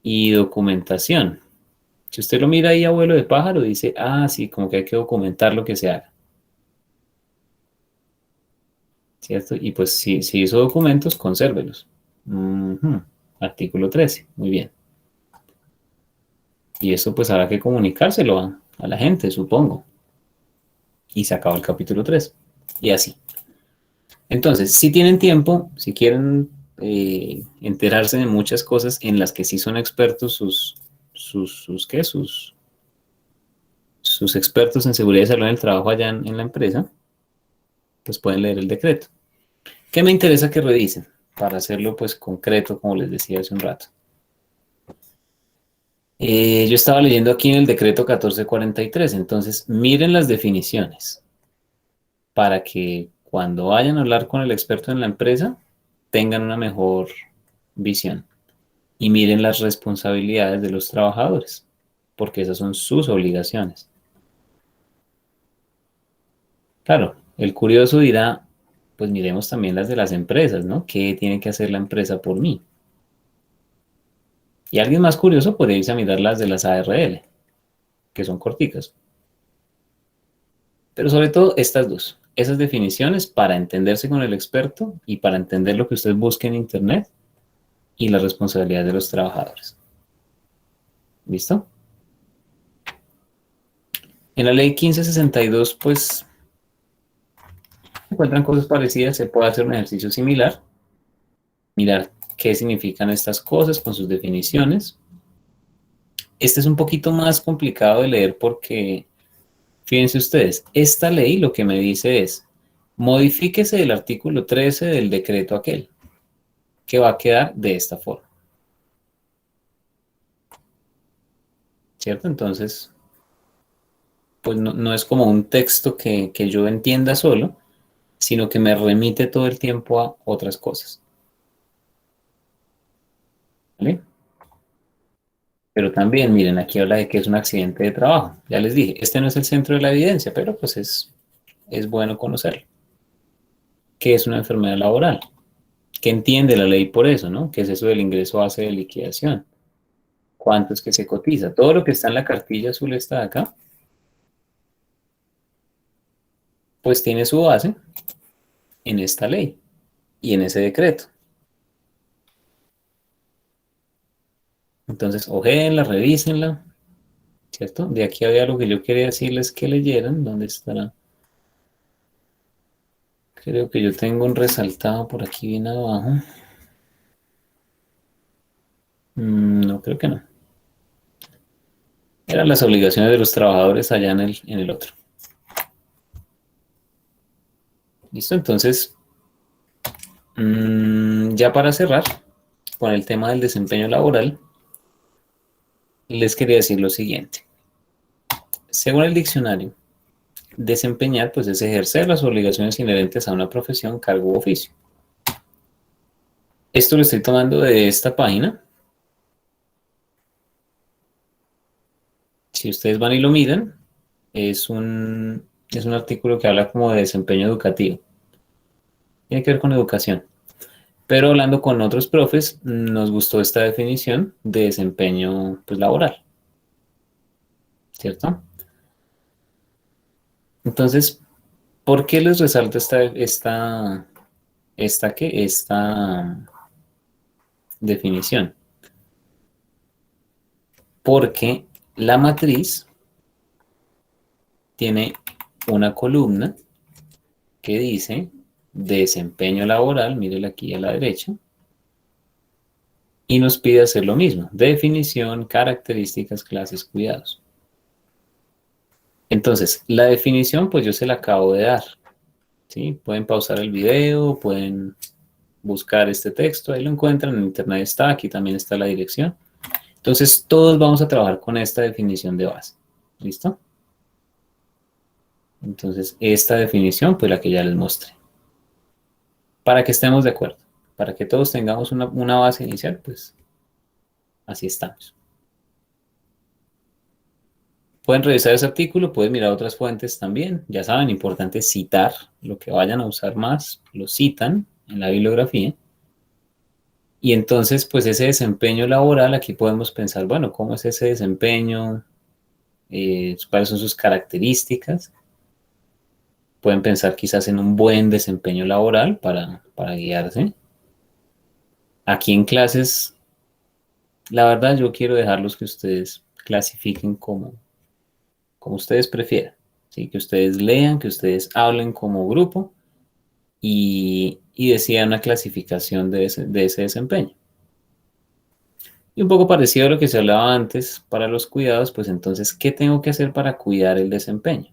y documentación. Si usted lo mira ahí, abuelo de pájaro, dice, ah, sí, como que hay que documentar lo que se haga. ¿Cierto? Y pues si hizo documentos, consérvelos. Artículo 13, muy bien. Y eso pues habrá que comunicárselo a la gente, supongo. Y se acaba el capítulo 3. Y así. Entonces, si tienen tiempo, si quieren enterarse de muchas cosas en las que sí son expertos sus expertos en seguridad y salud en el trabajo allá en la empresa, pues pueden leer el decreto. ¿Qué me interesa que revisen? Para hacerlo pues concreto, como les decía hace un rato. Yo estaba leyendo aquí en el decreto 1443, entonces miren las definiciones para que cuando vayan a hablar con el experto en la empresa tengan una mejor visión. Y miren las responsabilidades de los trabajadores, porque esas son sus obligaciones. Claro, el curioso dirá, pues miremos también las de las empresas, ¿no? ¿Qué tiene que hacer la empresa por mí? Y alguien más curioso podría irse a mirar las de las ARL, que son corticas. Pero sobre todo estas dos, esas definiciones para entenderse con el experto y para entender lo que usted busque en Internet y la responsabilidad de los trabajadores. ¿Listo? En la ley 1562, pues, encuentran cosas parecidas, se puede hacer un ejercicio similar, mirar qué significan estas cosas con sus definiciones. Este es un poquito más complicado de leer porque, fíjense ustedes, esta ley lo que me dice es, modifíquese el artículo 13 del decreto aquel, que va a quedar de esta forma. ¿Cierto? Entonces, pues no es como un texto que yo entienda solo, sino que me remite todo el tiempo a otras cosas. ¿Vale? Pero también, miren, aquí habla de que es un accidente de trabajo. Ya les dije, este no es el centro de la evidencia, pero pues es bueno conocerlo. ¿Qué es una enfermedad laboral? ¿Qué entiende la ley por eso, no? ¿Qué es eso del ingreso base de liquidación? ¿Cuánto es que se cotiza? Todo lo que está en la cartilla azul esta de acá, pues tiene su base en esta ley y en ese decreto. Entonces, ojéenla, revísenla, ¿cierto? De aquí había algo que yo quería decirles que leyeran. ¿Dónde estará? Creo que yo tengo un resaltado por aquí bien abajo. No, creo que no. Eran las obligaciones de los trabajadores allá en el otro. ¿Listo? Entonces, ya para cerrar con el tema del desempeño laboral, les quería decir lo siguiente. Según el diccionario, desempeñar pues es ejercer las obligaciones inherentes a una profesión, cargo u oficio. Esto lo estoy tomando de esta página. Si ustedes van y lo miran, es un artículo que habla como de desempeño educativo. Tiene que ver con educación. Pero hablando con otros profes, nos gustó esta definición de desempeño pues, laboral. ¿Cierto? Entonces, ¿por qué les resalto esta definición? Porque la matriz tiene una columna que dice desempeño laboral, mírela aquí a la derecha, y nos pide hacer lo mismo, definición, características, clases, cuidados. Entonces, la definición, pues yo se la acabo de dar, ¿sí? Pueden pausar el video, pueden buscar este texto, ahí lo encuentran, en internet está, aquí también está la dirección. Entonces, todos vamos a trabajar con esta definición de base, ¿listo? Entonces, esta definición, pues la que ya les mostré. Para que estemos de acuerdo, para que todos tengamos una base inicial, pues así estamos. Pueden revisar ese artículo, pueden mirar otras fuentes también. Ya saben, importante citar lo que vayan a usar más, lo citan en la bibliografía. Y entonces, pues ese desempeño laboral, aquí podemos pensar, bueno, ¿cómo es ese desempeño? ¿Cuáles son sus características? Pueden pensar quizás en un buen desempeño laboral para guiarse. Aquí en clases, la verdad yo quiero dejarlos que ustedes clasifiquen como ustedes prefieran. ¿Sí? Que ustedes lean, que ustedes hablen como grupo y decidan una clasificación de ese desempeño. Y un poco parecido a lo que se hablaba antes para los cuidados, pues entonces, ¿qué tengo que hacer para cuidar el desempeño?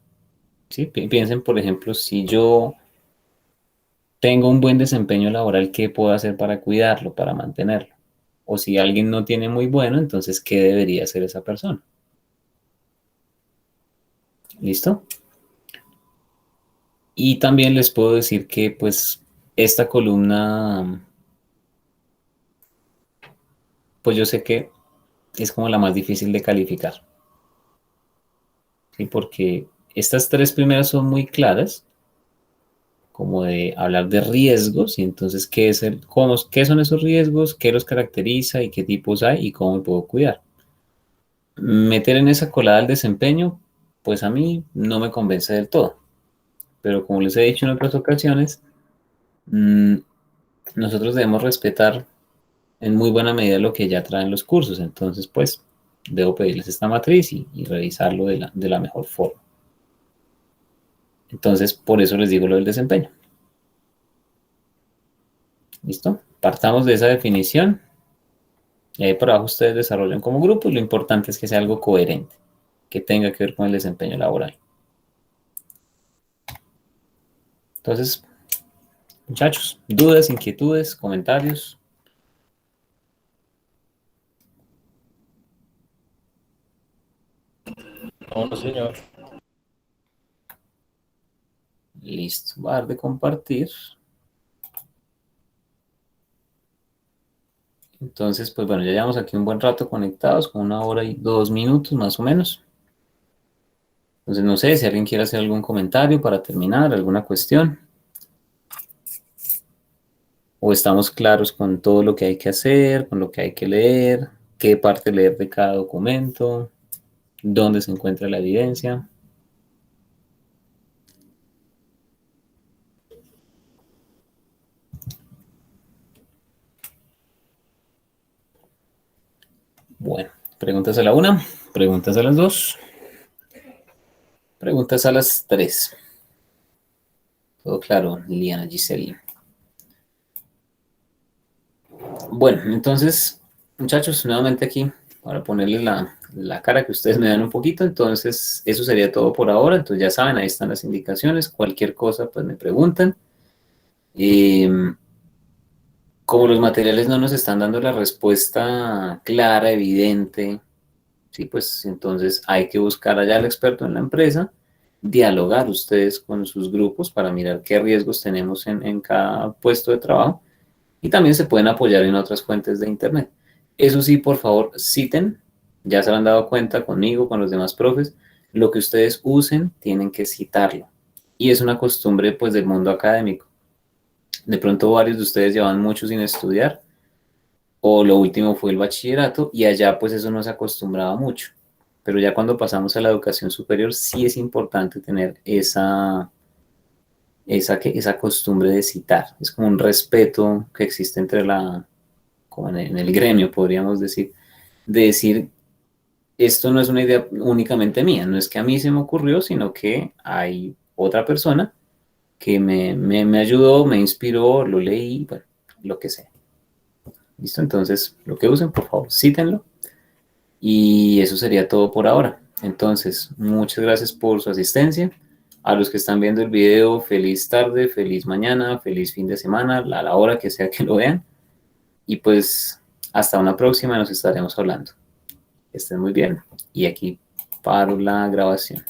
¿Sí? Piensen, por ejemplo, si yo tengo un buen desempeño laboral, ¿qué puedo hacer para cuidarlo, para mantenerlo? O si alguien no tiene muy bueno, entonces, ¿qué debería hacer esa persona? ¿Listo? Y también les puedo decir que, pues, esta columna, pues yo sé que es como la más difícil de calificar, ¿sí? Porque estas tres primeras son muy claras, como de hablar de riesgos, y entonces, ¿qué son esos riesgos? ¿Qué los caracteriza? ¿Y qué tipos hay? ¿Y cómo me puedo cuidar? Meter en esa colada el desempeño, pues a mí no me convence del todo. Pero como les he dicho en otras ocasiones, mm, nosotros debemos respetar en muy buena medida lo que ya traen los cursos. Entonces, pues, debo pedirles esta matriz y revisarlo de la mejor forma. Entonces, por eso les digo lo del desempeño. ¿Listo? Partamos de esa definición. Y ahí por abajo ustedes desarrollan como grupo y lo importante es que sea algo coherente, que tenga que ver con el desempeño laboral. Entonces, muchachos, dudas, inquietudes, comentarios. No, no, señor. Listo, voy a dar de compartir. Entonces, pues bueno, ya llevamos aquí un buen rato conectados, con 1 hora y 2 minutos más o menos. Entonces, no sé si alguien quiere hacer algún comentario para terminar, alguna cuestión. O estamos claros con todo lo que hay que hacer, con lo que hay que leer, qué parte leer de cada documento, dónde se encuentra la evidencia. Bueno, preguntas a la 1, preguntas a las 2, preguntas a las 3. Todo claro, Liliana Giselle. Bueno, entonces, muchachos, nuevamente aquí para ponerles la cara que ustedes me dan un poquito. Entonces, eso sería todo por ahora. Entonces, ya saben, ahí están las indicaciones. Cualquier cosa, pues me preguntan. Eh, Como los materiales no nos están dando la respuesta clara, evidente, sí, pues entonces hay que buscar allá al experto en la empresa, dialogar ustedes con sus grupos para mirar qué riesgos tenemos en cada puesto de trabajo y también se pueden apoyar en otras fuentes de internet. Eso sí, por favor, citen, ya se han dado cuenta conmigo, con los demás profes, lo que ustedes usen tienen que citarlo. Y es una costumbre pues del mundo académico. De pronto varios de ustedes llevan mucho sin estudiar o lo último fue el bachillerato y allá pues eso no se acostumbraba mucho. Pero ya cuando pasamos a la educación superior sí es importante tener esa costumbre de citar. Es como un respeto que existe entre como en el gremio, podríamos decir, de decir, esto no es una idea únicamente mía, no es que a mí se me ocurrió, sino que hay otra persona que me ayudó, me inspiró, lo leí, bueno, lo que sea. ¿Listo? Entonces, lo que usen, por favor, cítenlo. Y eso sería todo por ahora. Entonces, muchas gracias por su asistencia. A los que están viendo el video, feliz tarde, feliz mañana, feliz fin de semana, a la hora que sea que lo vean. Y pues, hasta una próxima, nos estaremos hablando. Que estén muy bien. Y aquí paro la grabación.